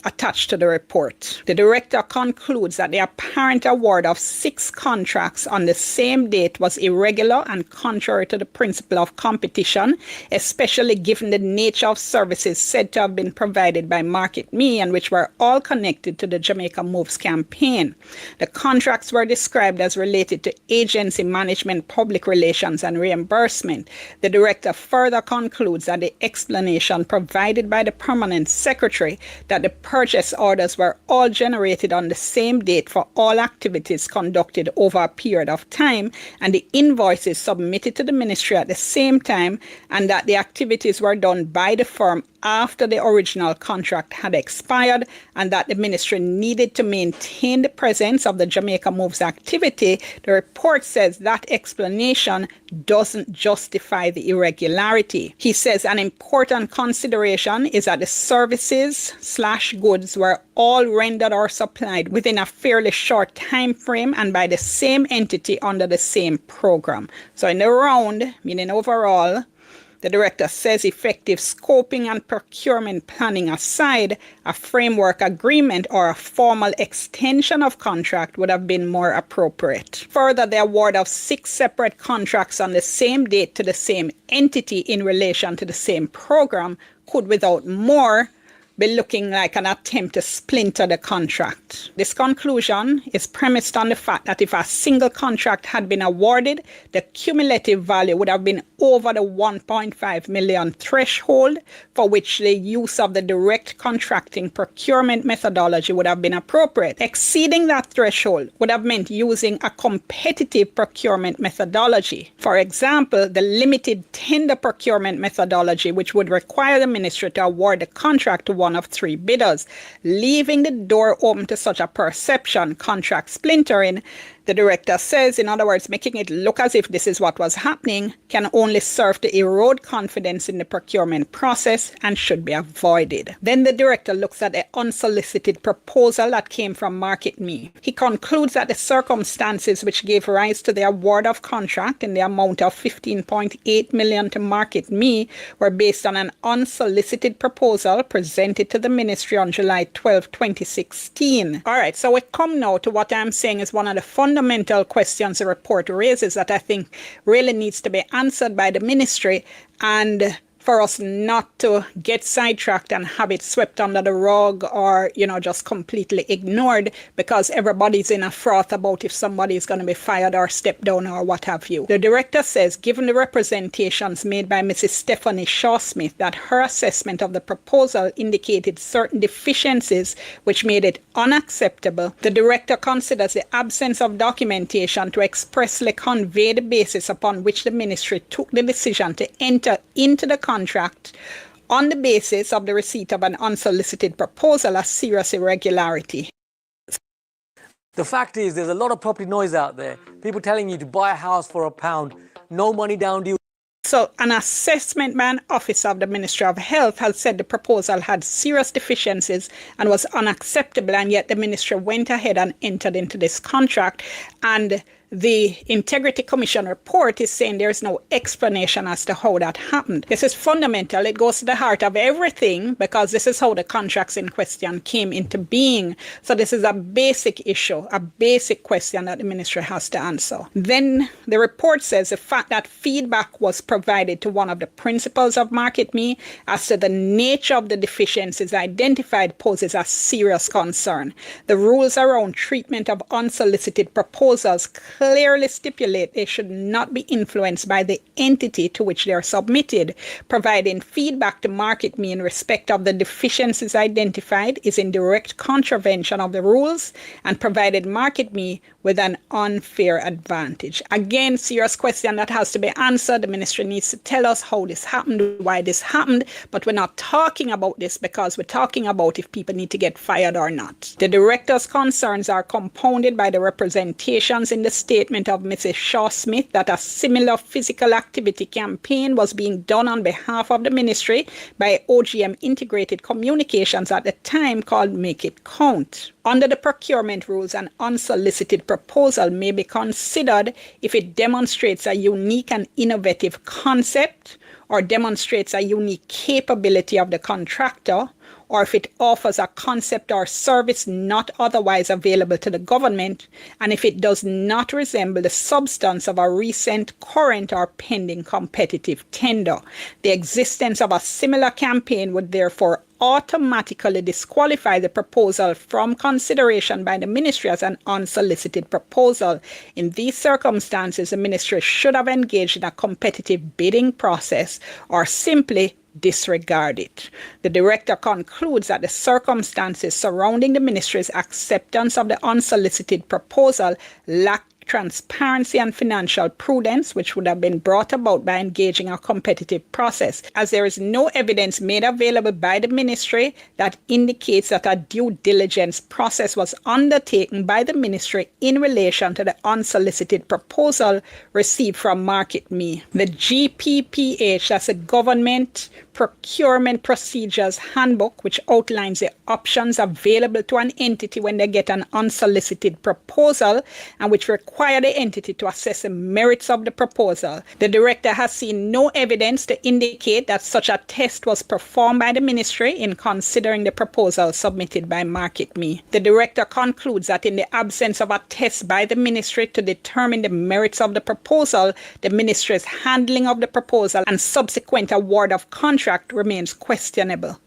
attached to the report. The director concludes that the apparent award of 6 contracts on the same date was irregular and contrary to the principle of competition, especially given the nature of services said to have been provided by Market Me and which were all connected to the Jamaica Moves campaign. The contracts were described as related to agency management, public relations, and reimbursement. The director further concludes that the explanation provided by the permanent secretary that the purchase orders were all generated on the same date for all activities conducted over a period of time, and the invoices submitted to the ministry at the same time, and that the activities were done by the firm after the original contract had expired, and that the ministry needed to maintain the presence of the Jamaica Moves activity, the report says that explanation doesn't justify the irregularity. He says an important consideration is that the services/goods were all rendered or supplied within a fairly short time frame and by the same entity under the same program. So in the round, meaning overall, the director says effective scoping and procurement planning aside, a framework agreement or a formal extension of contract would have been more appropriate. Further, the award of 6 separate contracts on the same date to the same entity in relation to the same program could, without more, be looking like an attempt to splinter the contract. This conclusion is premised on the fact that if a single contract had been awarded, the cumulative value would have been over the 1.5 million threshold, for which the use of the direct contracting procurement methodology would have been appropriate. Exceeding that threshold would have meant using a competitive procurement methodology. For example, the limited tender procurement methodology, which would require the ministry to award the contract to one of 3 bidders, leaving the door open to such a perception, contract splintering. The director says, in other words, making it look as if this is what was happening can only serve to erode confidence in the procurement process and should be avoided. Then the director looks at the unsolicited proposal that came from Market Me. He concludes that the circumstances which gave rise to the award of contract in the amount of 15.8 million to Market Me were based on an unsolicited proposal presented to the ministry on July 12, 2016. All right, so we come now to what I'm saying is one of the fundamental questions the report raises that I think really needs to be answered by the ministry, and for us not to get sidetracked and have it swept under the rug or, just completely ignored because everybody's in a froth about if somebody is going to be fired or stepped down or what have you. The director says, given the representations made by Mrs. Stephanie Shaw-Smith that her assessment of the proposal indicated certain deficiencies which made it unacceptable, the director considers the absence of documentation to expressly convey the basis upon which the ministry took the decision to enter into the contract on the basis of the receipt of an unsolicited proposal a serious irregularity. The fact is, there's a lot of property noise out there. People telling you to buy a house for £1, no money down due. So an assessment by an officer of the Ministry of Health has said the proposal had serious deficiencies and was unacceptable, and yet the ministry went ahead and entered into this contract, and the Integrity Commission report is saying there is no explanation as to how that happened. This is fundamental. It goes to the heart of everything because this is how the contracts in question came into being. So this is a basic issue, a basic question that the ministry has to answer. Then the report says the fact that feedback was provided to one of the principals of Market Me as to the nature of the deficiencies identified poses a serious concern. The rules around treatment of unsolicited proposals clearly stipulate they should not be influenced by the entity to which they are submitted. Providing feedback to Market Me in respect of the deficiencies identified is in direct contravention of the rules and provided Market Me with an unfair advantage. Again, serious question that has to be answered. The ministry needs to tell us how this happened, why this happened, but we're not talking about this because we're talking about if people need to get fired or not. The director's concerns are compounded by the representations in the statement of Mrs. Shaw-Smith that a similar physical activity campaign was being done on behalf of the ministry by OGM Integrated Communications at the time called Make It Count. Under the procurement rules, an unsolicited proposal may be considered if it demonstrates a unique and innovative concept or demonstrates a unique capability of the contractor, or if it offers a concept or service not otherwise available to the government, and if it does not resemble the substance of a recent, current, or pending competitive tender. The existence of a similar campaign would therefore automatically disqualify the proposal from consideration by the ministry as an unsolicited proposal. In these circumstances, the ministry should have engaged in a competitive bidding process or simply disregard it. The director concludes that the circumstances surrounding the ministry's acceptance of the unsolicited proposal lack transparency and financial prudence, which would have been brought about by engaging a competitive process, as there is no evidence made available by the ministry that indicates that a due diligence process was undertaken by the ministry in relation to the unsolicited proposal received from MarketMe. The GPPH, that's a government procurement procedures handbook, which outlines the options available to an entity when they get an unsolicited proposal and which require the entity to assess the merits of the proposal. The director has seen no evidence to indicate that such a test was performed by the ministry in considering the proposal submitted by MarketMe. The director concludes that in the absence of a test by the ministry to determine the merits of the proposal, the ministry's handling of the proposal and subsequent award of contract remains questionable.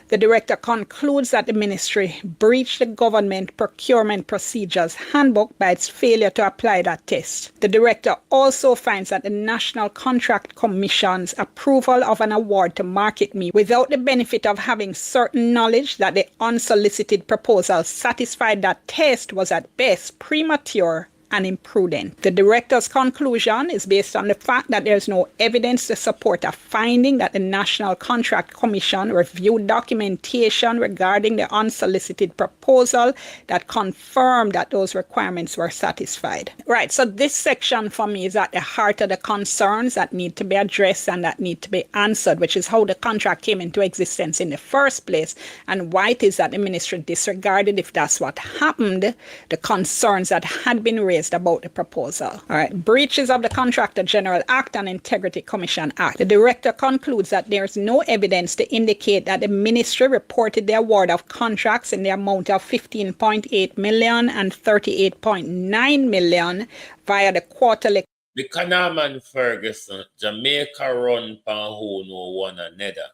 The director concludes that the ministry breached the government procurement procedures handbook by its failure to apply that test. The director also finds that the National Contract Commission's approval of an award to MarketMe without the benefit of having certain knowledge that the unsolicited proposal satisfied that test was at best premature and imprudent. The director's conclusion is based on the fact that there is no evidence to support a finding that the National Contract Commission reviewed documentation regarding the unsolicited proposal that confirmed that those requirements were satisfied. Right, so this section for me is at the heart of the concerns that need to be addressed and that need to be answered, which is how the contract came into existence in the first place and why it is that the ministry disregarded, if that's what happened, the concerns that had been raised about the proposal. All right, breaches of the Contractor General Act and Integrity Commission Act. The director concludes that there is no evidence to indicate that the ministry reported the award of contracts in the amount of 15.8 million and 38.9 million via the quarterly. The Canaman Ferguson, Jamaica run pan who know one another.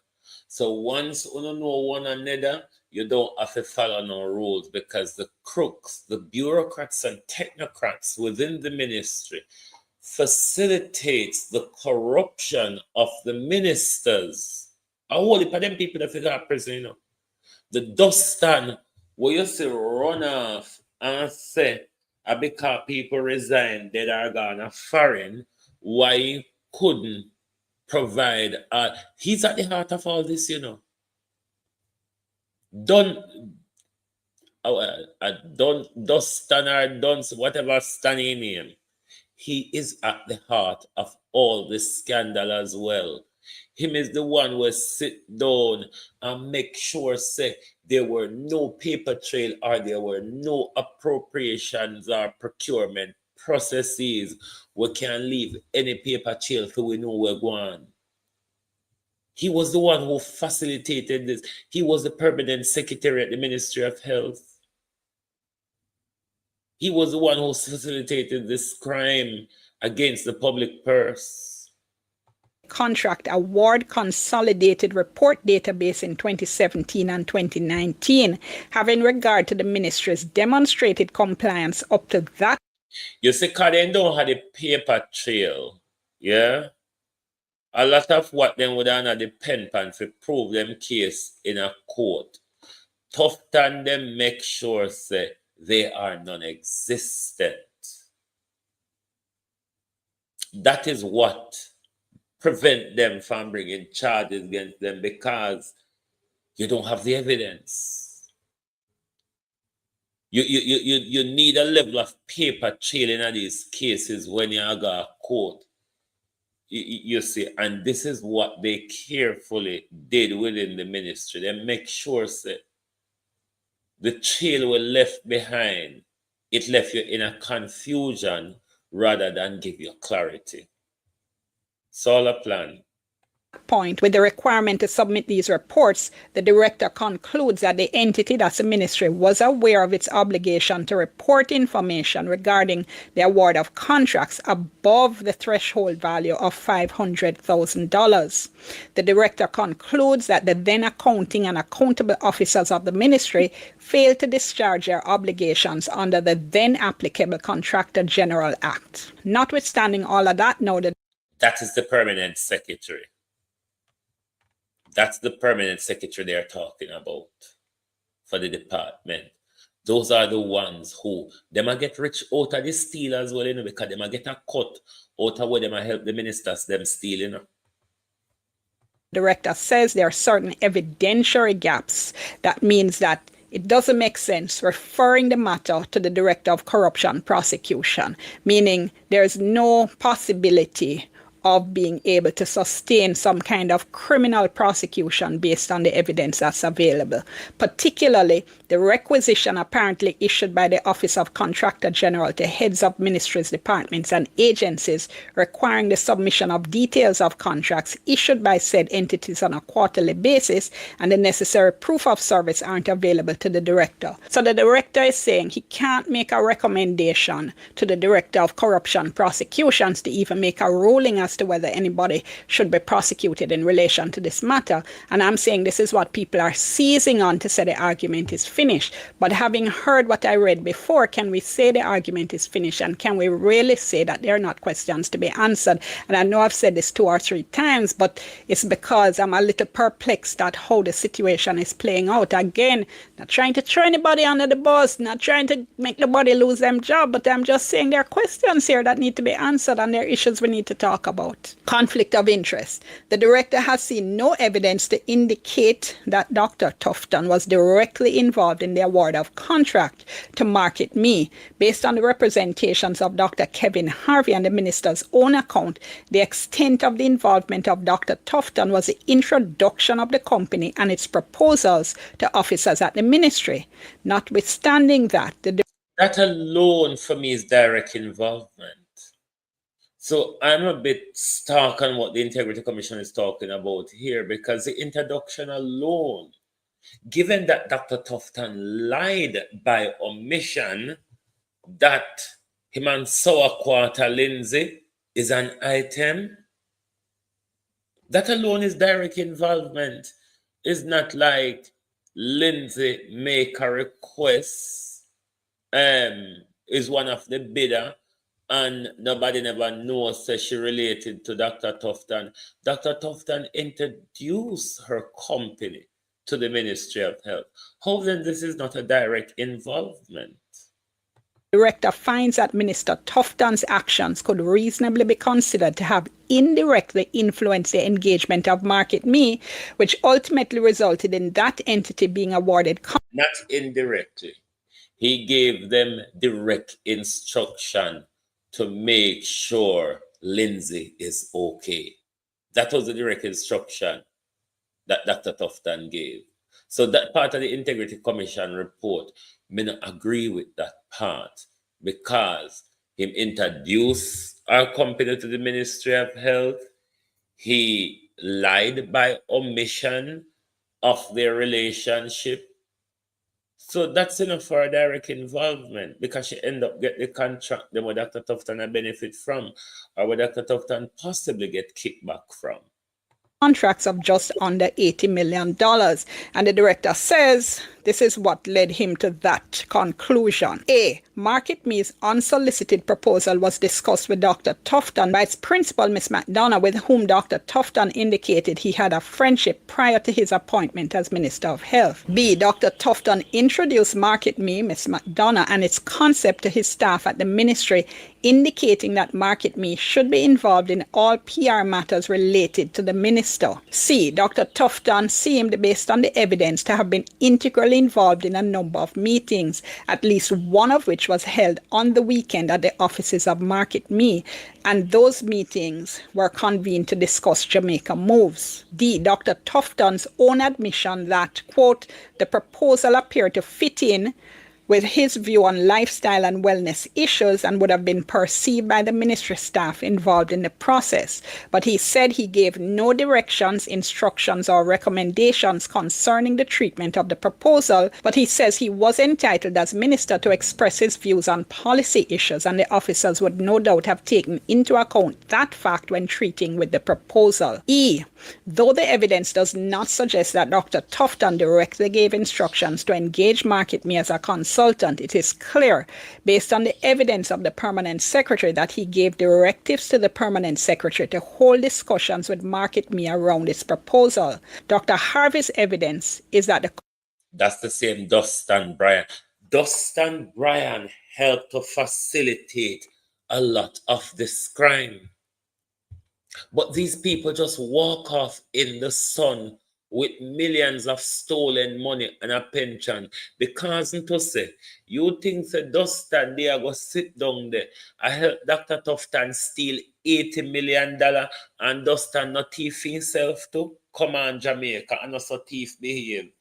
So once you know one another, you don't have to follow no rules because the crooks, the bureaucrats and technocrats within the ministry facilitates the corruption of the ministers. A whole heap of them people that figure out prison, you know. The Tufton, where you see run off and say, because people resign, they are gone foreign, why he couldn't provide. He's at the heart of all this, you know. Duston or Dunce, whatever standing name, he is at the heart of all this scandal as well. Him is the one who sit down and make sure say there were no paper trail or there were no appropriations or procurement processes. We can't leave any paper trail till we know we're going. He was the one who facilitated this. He was the permanent secretary at the Ministry of Health. He was the one who facilitated this crime against the public purse. Contract award consolidated report database in 2017 and 2019, having regard to the ministry's demonstrated compliance up to that. You see, because they don't have the paper trail, yeah? A lot of what them would have the pen pan to prove them case in a court. Tufton them make sure say they are non-existent. That is what prevent them from bringing charges against them because you don't have the evidence. You need a level of paper trail in these cases when you go to court. You see, and this is what they carefully did within the ministry. They make sure that the trail was left behind. It left you in a confusion rather than give you clarity. It's all a plan. Point with the requirement to submit these reports, the director concludes that the entity, that's the ministry, was aware of its obligation to report information regarding the award of contracts above the threshold value of $500,000. The director concludes that the then accounting and accountable officers of the ministry failed to discharge their obligations under the then applicable Contractor General Act. Notwithstanding all of that, now that is the permanent secretary. That's the permanent secretary they're talking about for the department. Those are the ones who, them a get rich out of the steal as well, you know, because them a get a cut out of where them a help the ministers, them steal, you know. Director says there are certain evidentiary gaps. That means that it doesn't make sense referring the matter to the Director of Corruption Prosecution, meaning there's no possibility of being able to sustain some kind of criminal prosecution based on the evidence that's available. Particularly, the requisition apparently issued by the Office of Contractor General to heads of ministries, departments, and agencies requiring the submission of details of contracts issued by said entities on a quarterly basis, and the necessary proof of service aren't available to the director. So the director is saying he can't make a recommendation to the Director of Corruption Prosecutions to even make a ruling as to whether anybody should be prosecuted in relation to this matter. And I'm saying this is what people are seizing on to say the argument is finished. But having heard what I read before, can we say the argument is finished? And can we really say that there are not questions to be answered? And I know I've said this 2 or 3 times, but it's because I'm a little perplexed at how the situation is playing out. Again, not trying to throw anybody under the bus, not trying to make nobody lose their job, but I'm just saying there are questions here that need to be answered and there are issues we need to talk about. Conflict of interest. The director has seen no evidence to indicate that Dr. Tufton was directly involved in the award of contract to Market Me. Based on the representations of Dr. Kevin Harvey and the minister's own account, the extent of the involvement of Dr. Tufton was the introduction of the company and its proposals to officers at the ministry. Notwithstanding that, that alone for me is direct involvement. So I'm a bit stuck on what the Integrity Commission is talking about here, because the introduction alone, given that Dr. Tufton lied by omission that him and Sauerquarter Lindsay is an item, that alone is direct involvement. It's not like Lindsay make a request, is one of the bidder, and nobody never knows that she related to Dr. Tufton. Dr. Tufton introduced her company to the Ministry of Health. How then this is not a direct involvement? Director finds that Minister Tufton's actions could reasonably be considered to have indirectly influenced the engagement of Market Me, which ultimately resulted in that entity being awarded. Not indirectly. He gave them direct instruction to make sure Lindsay is okay. That was the direct instruction that Dr. Tufton gave. So that part of the Integrity Commission report, may not agree with that part, because he introduced our company to the Ministry of Health. He lied by omission of their relationship. So that's enough for a direct involvement, because she end up get the contract then where Dr. Tufton benefit from, or where Dr. Tufton possibly get kickback from. Contracts of just under $80 million. And the director says this is what led him to that conclusion. A. Market Me's unsolicited proposal was discussed with Dr. Tufton by its principal, Ms. McDonough, with whom Dr. Tufton indicated he had a friendship prior to his appointment as Minister of Health. B. Dr. Tufton introduced Market Me, Ms. McDonough, and its concept to his staff at the ministry, indicating that Market Me should be involved in all PR matters related to the minister. C. Dr. Tufton seemed, based on the evidence, to have been integrally involved in a number of meetings, at least one of which was held on the weekend at the offices of Market Me, and those meetings were convened to discuss Jamaica moves. D. Dr. Tufton's own admission that, quote, the proposal appeared to fit in with his view on lifestyle and wellness issues and would have been perceived by the ministry staff involved in the process. But he said he gave no directions, instructions, or recommendations concerning the treatment of the proposal, but he says he was entitled as minister to express his views on policy issues, and the officers would no doubt have taken into account that fact when treating with the proposal. E. Though the evidence does not suggest that Dr. Tufton directly gave instructions to engage Market Me as a consultant, consultant, it is clear, based on the evidence of the permanent secretary, that he gave directives to the permanent secretary to hold discussions with Market Me around this proposal. Dr. Harvey's evidence is that That's the same Dustin Bryan. Dustin Bryan helped to facilitate a lot of this crime. But these people just walk off in the sun with millions of stolen money and a pension. Because to say, you think that Dustin they are going to sit down there. I helped Dr. Tufton steal $80 million and Dustin not thief himself too. Come on, Jamaica, and also thief behave.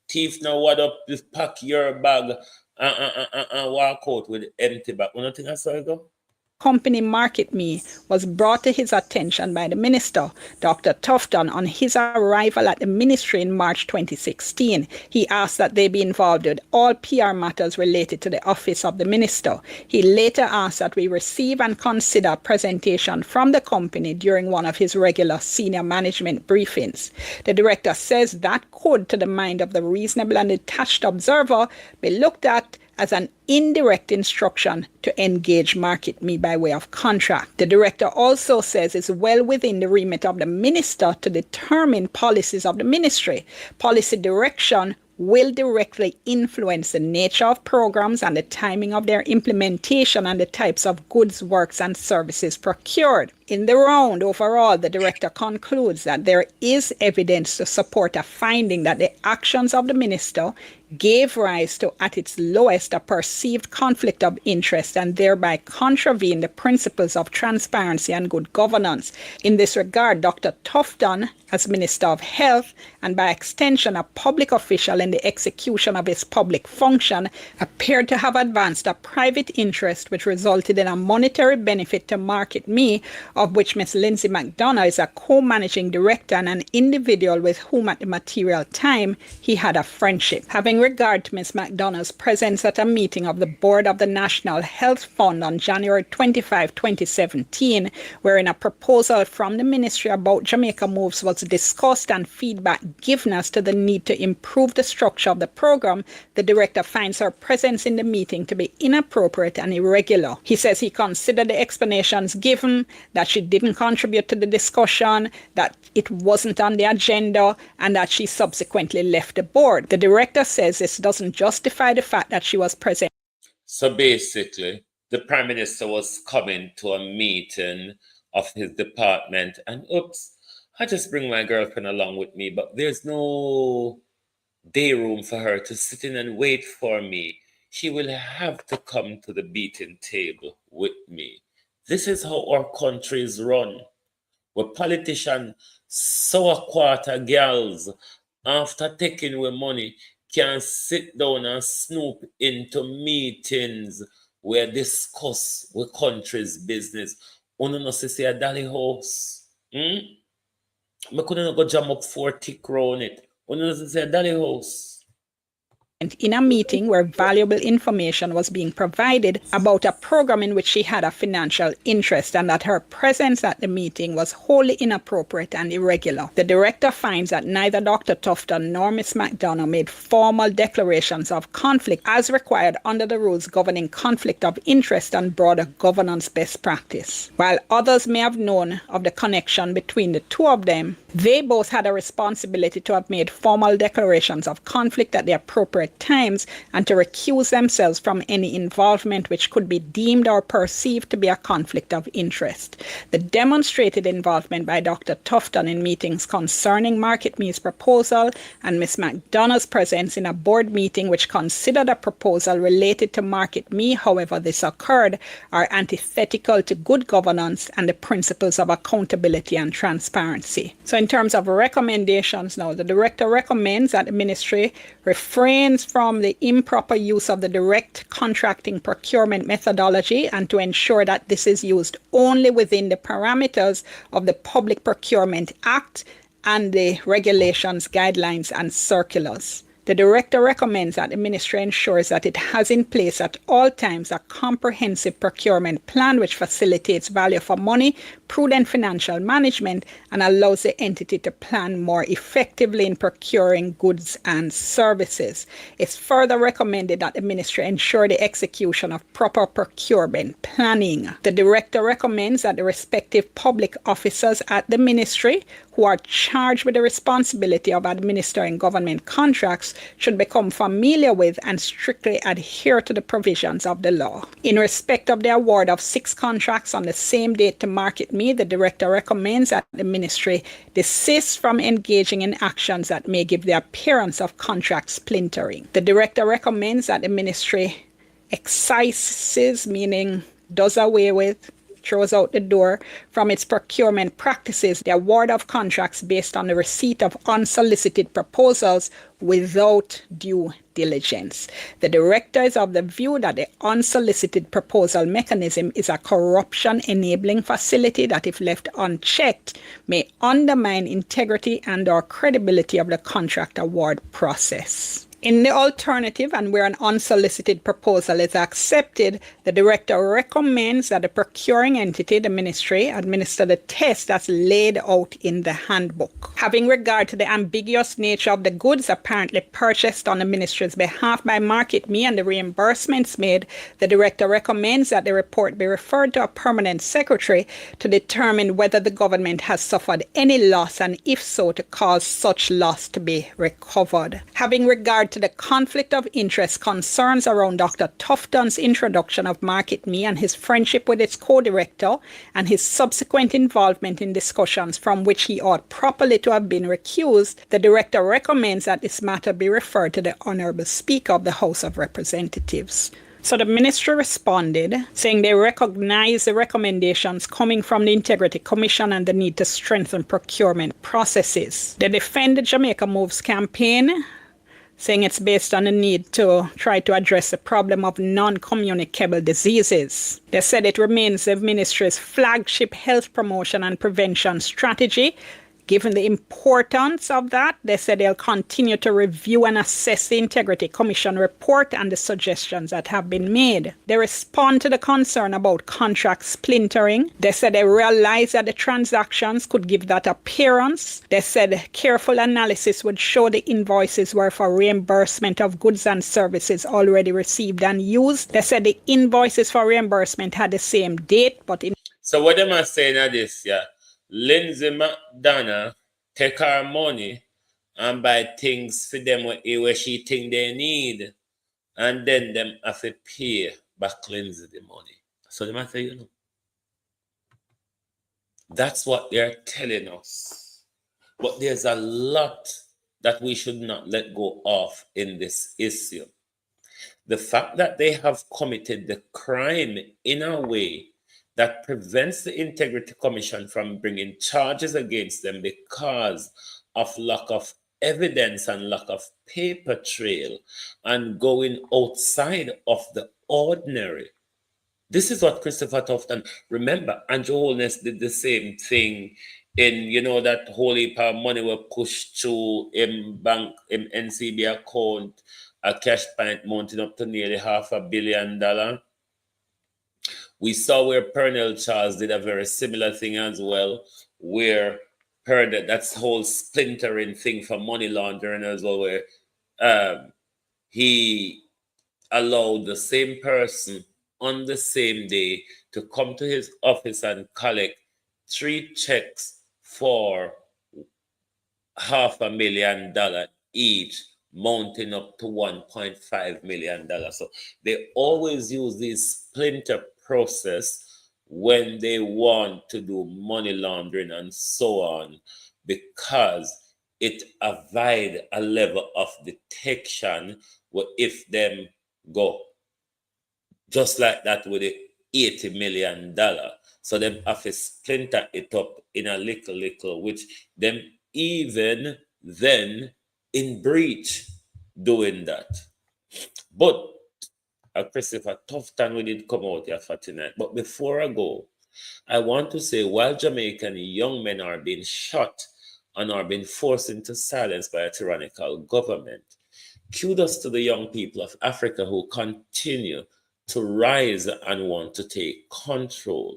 Thief now what up, just pack your bag and walk out with empty bag. You know think that's how it go? company Market Me was brought to his attention by the minister, Dr. Tufton, on his arrival at the ministry in March 2016. He asked that they be involved with all PR matters related to the office of the minister. He later asked that we receive and consider a presentation from the company during one of his regular senior management briefings. The director says that could, to the mind of the reasonable and detached observer, be looked at as an indirect instruction to engage Market Me by way of contract. The director also says it's well within the remit of the minister to determine policies of the ministry. Policy direction will directly influence the nature of programs and the timing of their implementation and the types of goods, works, and services procured. In the round, overall, the director concludes that there is evidence to support a finding that the actions of the minister gave rise to, at its lowest, a perceived conflict of interest and thereby contravene the principles of transparency and good governance. In this regard, Dr. Tufton, as Minister of Health, and by extension a public official in the execution of his public function, appeared to have advanced a private interest which resulted in a monetary benefit to Market Me, of which Ms. Lindsay McDonough is a co-managing director and an individual with whom at the material time he had a friendship. Having regard to Ms. McDonough's presence at a meeting of the Board of the National Health Fund on January 25, 2017, wherein a proposal from the ministry about Jamaica Moves was discussed and feedback given as to the need to improve the structure of the program, the director finds her presence in the meeting to be inappropriate and irregular. He says he considered the explanations given, that she didn't contribute to the discussion, that it wasn't on the agenda, and that she subsequently left the board. The director says this doesn't justify the fact that she was present. So basically, the Prime Minister was coming to a meeting of his department and oops, I just bring my girlfriend along with me, but there's no day room for her to sit in and wait for me. She will have to come to the meeting table with me. This is how our country is run. Where politicians, sour quarter girls, after taking away money, can sit down and snoop into meetings where discuss the country's business. Uno no see a dolly house. I couldn't go jam up 40 crown it. Uno no see a dolly house. In a meeting where valuable information was being provided about a program in which she had a financial interest, and that her presence at the meeting was wholly inappropriate and irregular. The director finds that neither Dr. Tufton nor Ms. McDonough made formal declarations of conflict as required under the rules governing conflict of interest and broader governance best practice. While others may have known of the connection between the two of them, they both had a responsibility to have made formal declarations of conflict at the appropriate times and to recuse themselves from any involvement which could be deemed or perceived to be a conflict of interest. The demonstrated involvement by Dr. Tufton in meetings concerning Market Me's proposal and Ms. McDonough's presence in a board meeting which considered a proposal related to Market Me, however this occurred, are antithetical to good governance and the principles of accountability and transparency. So in terms of recommendations now, the director recommends that the ministry refrains from the improper use of the direct contracting procurement methodology and to ensure that this is used only within the parameters of the Public Procurement Act and the regulations, guidelines, and circulars. The director recommends that the ministry ensures that it has in place at all times a comprehensive procurement plan which facilitates value for money, prudent financial management, and allows the entity to plan more effectively in procuring goods and services. It's further recommended that the ministry ensure the execution of proper procurement planning. The director recommends that the respective public officers at the ministry who are charged with the responsibility of administering government contracts should become familiar with and strictly adhere to the provisions of the law. In respect of the award of 6 contracts on the same date to Market Me, the director recommends that the ministry desist from engaging in actions that may give the appearance of contract splintering. The director recommends that the ministry excises, meaning does away with, throws out the door from its procurement practices the award of contracts based on the receipt of unsolicited proposals without due diligence. The director is of the view that the unsolicited proposal mechanism is a corruption-enabling facility that, if left unchecked, may undermine integrity and/or credibility of the contract award process. In the alternative, and where an unsolicited proposal is accepted, the director recommends that the procuring entity, the ministry, administer the test that's laid out in the handbook. Having regard to the ambiguous nature of the goods apparently purchased on the ministry's behalf by Market Me and the reimbursements made, the director recommends that the report be referred to a permanent secretary to determine whether the government has suffered any loss, and if so, to cause such loss to be recovered. Having regard to the conflict of interest concerns around Dr. Tufton's introduction of Market Me and his friendship with its co-director and his subsequent involvement in discussions from which he ought properly to have been recused, the director recommends that this matter be referred to the Honourable Speaker of the House of Representatives. So the ministry responded, saying they recognize the recommendations coming from the Integrity Commission and the need to strengthen procurement processes. They defend the Jamaica Moves campaign, saying it's based on the need to try to address the problem of non-communicable diseases. They said it remains the ministry's flagship health promotion and prevention strategy. Given the importance of that, they said they'll continue to review and assess the Integrity Commission report and the suggestions that have been made. They respond to the concern about contract splintering. They said they realize that the transactions could give that appearance. They said careful analysis would show the invoices were for reimbursement of goods and services already received and used. They said the invoices for reimbursement had the same date, but in... So what am I saying at this, yeah? Lindsay McDonough take her money and buy things for them where she think they need, and then them have to pay back Lindsay the money. So the matter, you know. That's what they're telling us. But there's a lot that we should not let go of in this issue. The fact that they have committed the crime in a way that prevents the Integrity Commission from bringing charges against them because of lack of evidence and lack of paper trail and going outside of the ordinary. This is what Christopher Tufton, remember, Andrew Holness did the same thing in, you know, that whole heap of money were pushed to bank, NCB account, a cash point mounting up to nearly $500 million. We saw where Pernell Charles did a very similar thing as well, where that's whole splintering thing for money laundering as well, where he allowed the same person on the same day to come to his office and collect 3 checks for $500,000 each, mounting up to $1.5 million. So they always use these splinter process when they want to do money laundering and so on, because it avoid a level of detection where if them go just like that with the $80 million, so them have to splinter it up in a little, which them even then in breach doing that. But Christopher Tufton, we did come out here for tonight. But before I go, I want to say, while Jamaican young men are being shot and are being forced into silence by a tyrannical government, Kudos to the young people of Africa who continue to rise and want to take control,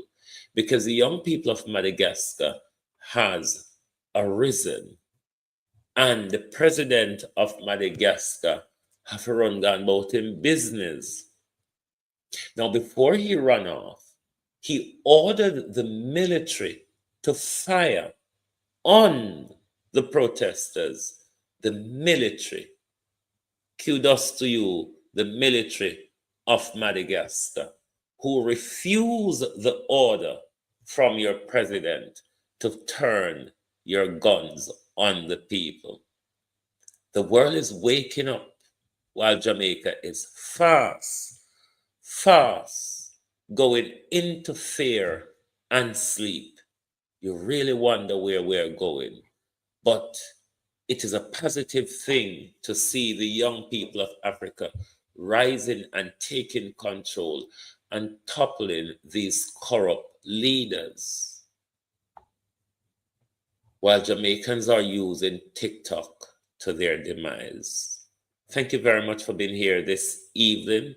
because the young people of Madagascar has arisen, and the president of Madagascar have run down about him business. Now, before he ran off, he ordered the military to fire on the protesters. The military. Kudos to you, the military of Madagascar, who refuse the order from your president to turn your guns on the people. The world is waking up while Jamaica is fast going into fear and sleep. You really wonder where we're going. But it is a positive thing to see the young people of Africa rising and taking control and toppling these corrupt leaders, while Jamaicans are using TikTok to their demise. Thank you very much for being here this evening.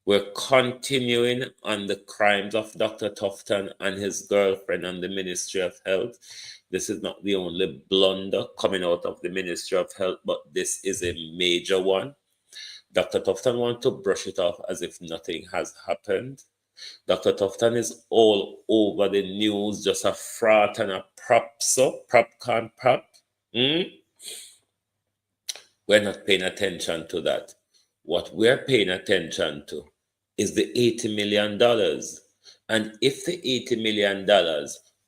We're continuing on the crimes of Dr. Tufton and his girlfriend and the Ministry of Health. This is not the only blunder coming out of the Ministry of Health, but this is a major one. Dr. Tufton wants to brush it off as if nothing has happened. Dr. Tufton is all over the news, just a fraud and a prop. We're not paying attention to that. What we're paying attention to is the $80 million. And if the $80 million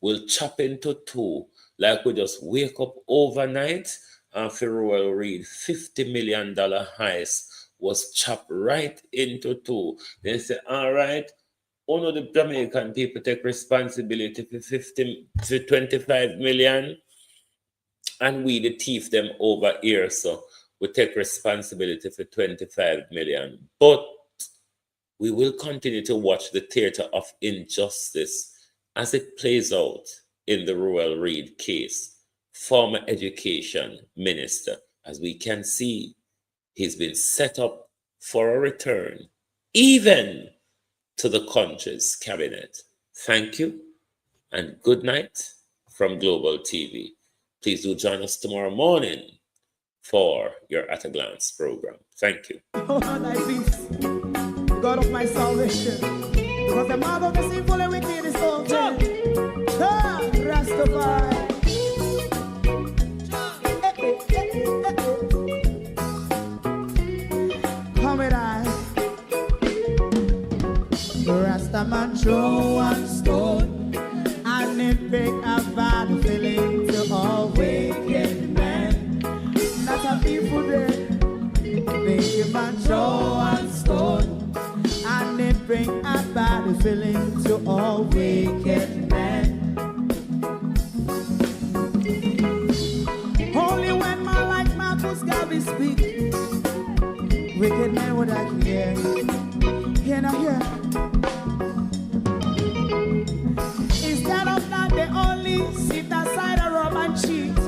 will chop into two, like we just wake up overnight and Pharaoh read $50 million heist was chopped right into two. Then say, all right, one of the Jamaican people take responsibility for 25 million, and we the thief them over here, so we take responsibility for 25 million. But we will continue to watch the theater of injustice as it plays out in the Royal Reid case. Former education minister, as we can see, he's been set up for a return, even to the country's cabinet. Thank you, and good night from Global TV. Please do join us tomorrow morning for your At a Glance program. Thank you. God of my salvation, because the mouth of the sinful and wicked is open. Rastafari. Come with I. Rastaman throw one stone, and it pick a bad feeling to all wicked men. Not a people there. Make a man throw one stone, and it bring a bad feeling to all wicked men. Only when man like Marcus Garvey speak, wicked men would I hear. Hear not hear. Instead of that, they only sit aside and rub and cheat,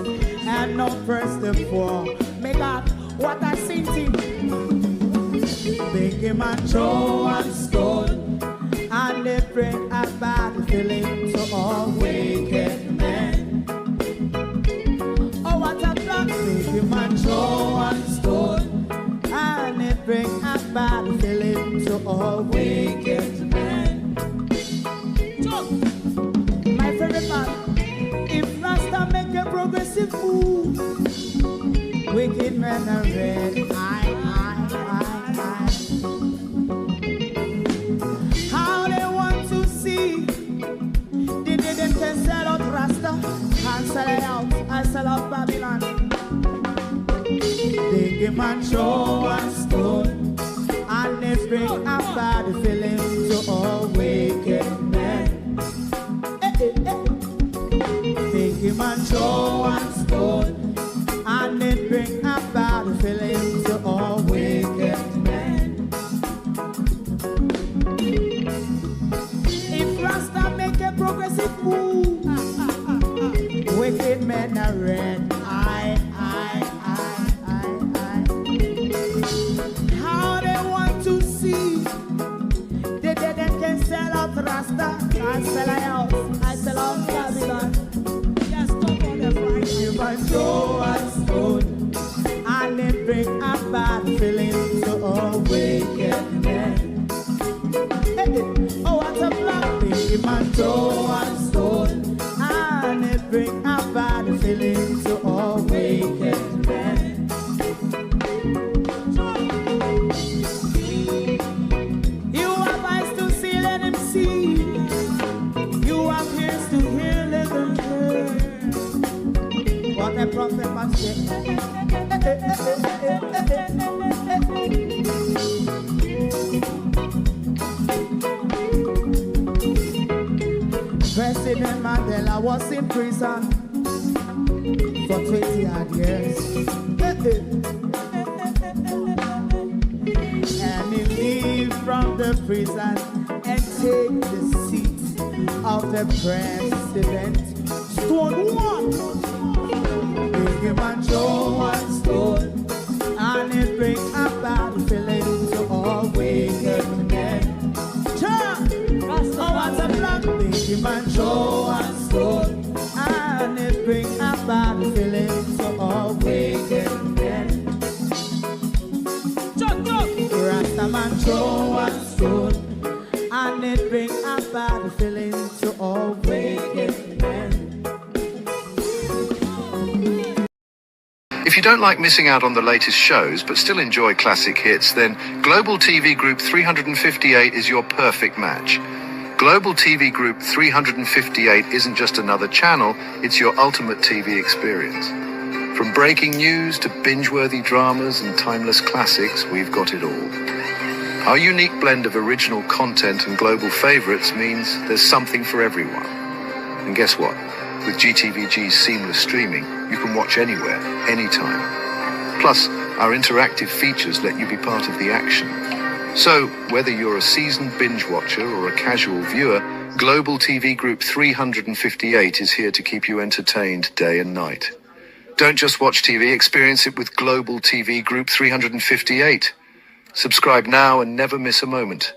and not press the poor. Make God what I sing to. Big man throw one stone, and they bring a bad feeling to all wicked men. Oh, what a plan. Big man throw one stone, and they bring a bad feeling to all wicked men. My favorite man, if Rasta make a progressive move, wicked men are red. How they want to see they didn't can sell out Rasta and sell it out and sell out Babylon. Big man throw one stone, and they bring a bad feeling to all wicked men. Big man throw one stone, and it bring a bad feeling to all wicked men. If Rasta make a progressive move, wicked men are red. I sell a house, I sell out Babylon. Yes, come on the Friday. If I throw a stone, and it bring a bad feeling to a wicked man. Oh, what a black thing. If I throw a stone, and it bring a bad feeling to a wicked man. You have eyes to see, let him see. You have ears to hear, let them hear. What a prophet must say. President Mandela was in prison for 20 odd years. And he leave from the prison and take the seat of the president. Stone one, big him and throw one stone, and it bring a bad feeling to all wicked men. Oh, what a black big him and throw one stone, and it bring a bad feeling to all wicked men. Rastaman throw one stone, and it bring a bad feeling to all wicked men. If you don't like missing out on the latest shows but still enjoy classic hits, then Global TV Group 358 is your perfect match. Global TV Group 358 isn't just another channel, it's your ultimate TV experience. From breaking news to binge-worthy dramas and timeless classics, we've got it all. Our unique blend of original content and global favorites means there's something for everyone. And guess what? With GTVG's seamless streaming, you can watch anywhere, anytime. Plus, our interactive features let you be part of the action. So, whether you're a seasoned binge watcher or a casual viewer, Global TV Group 358 is here to keep you entertained day and night. Don't just watch TV, experience it with Global TV Group 358. Subscribe now and never miss a moment.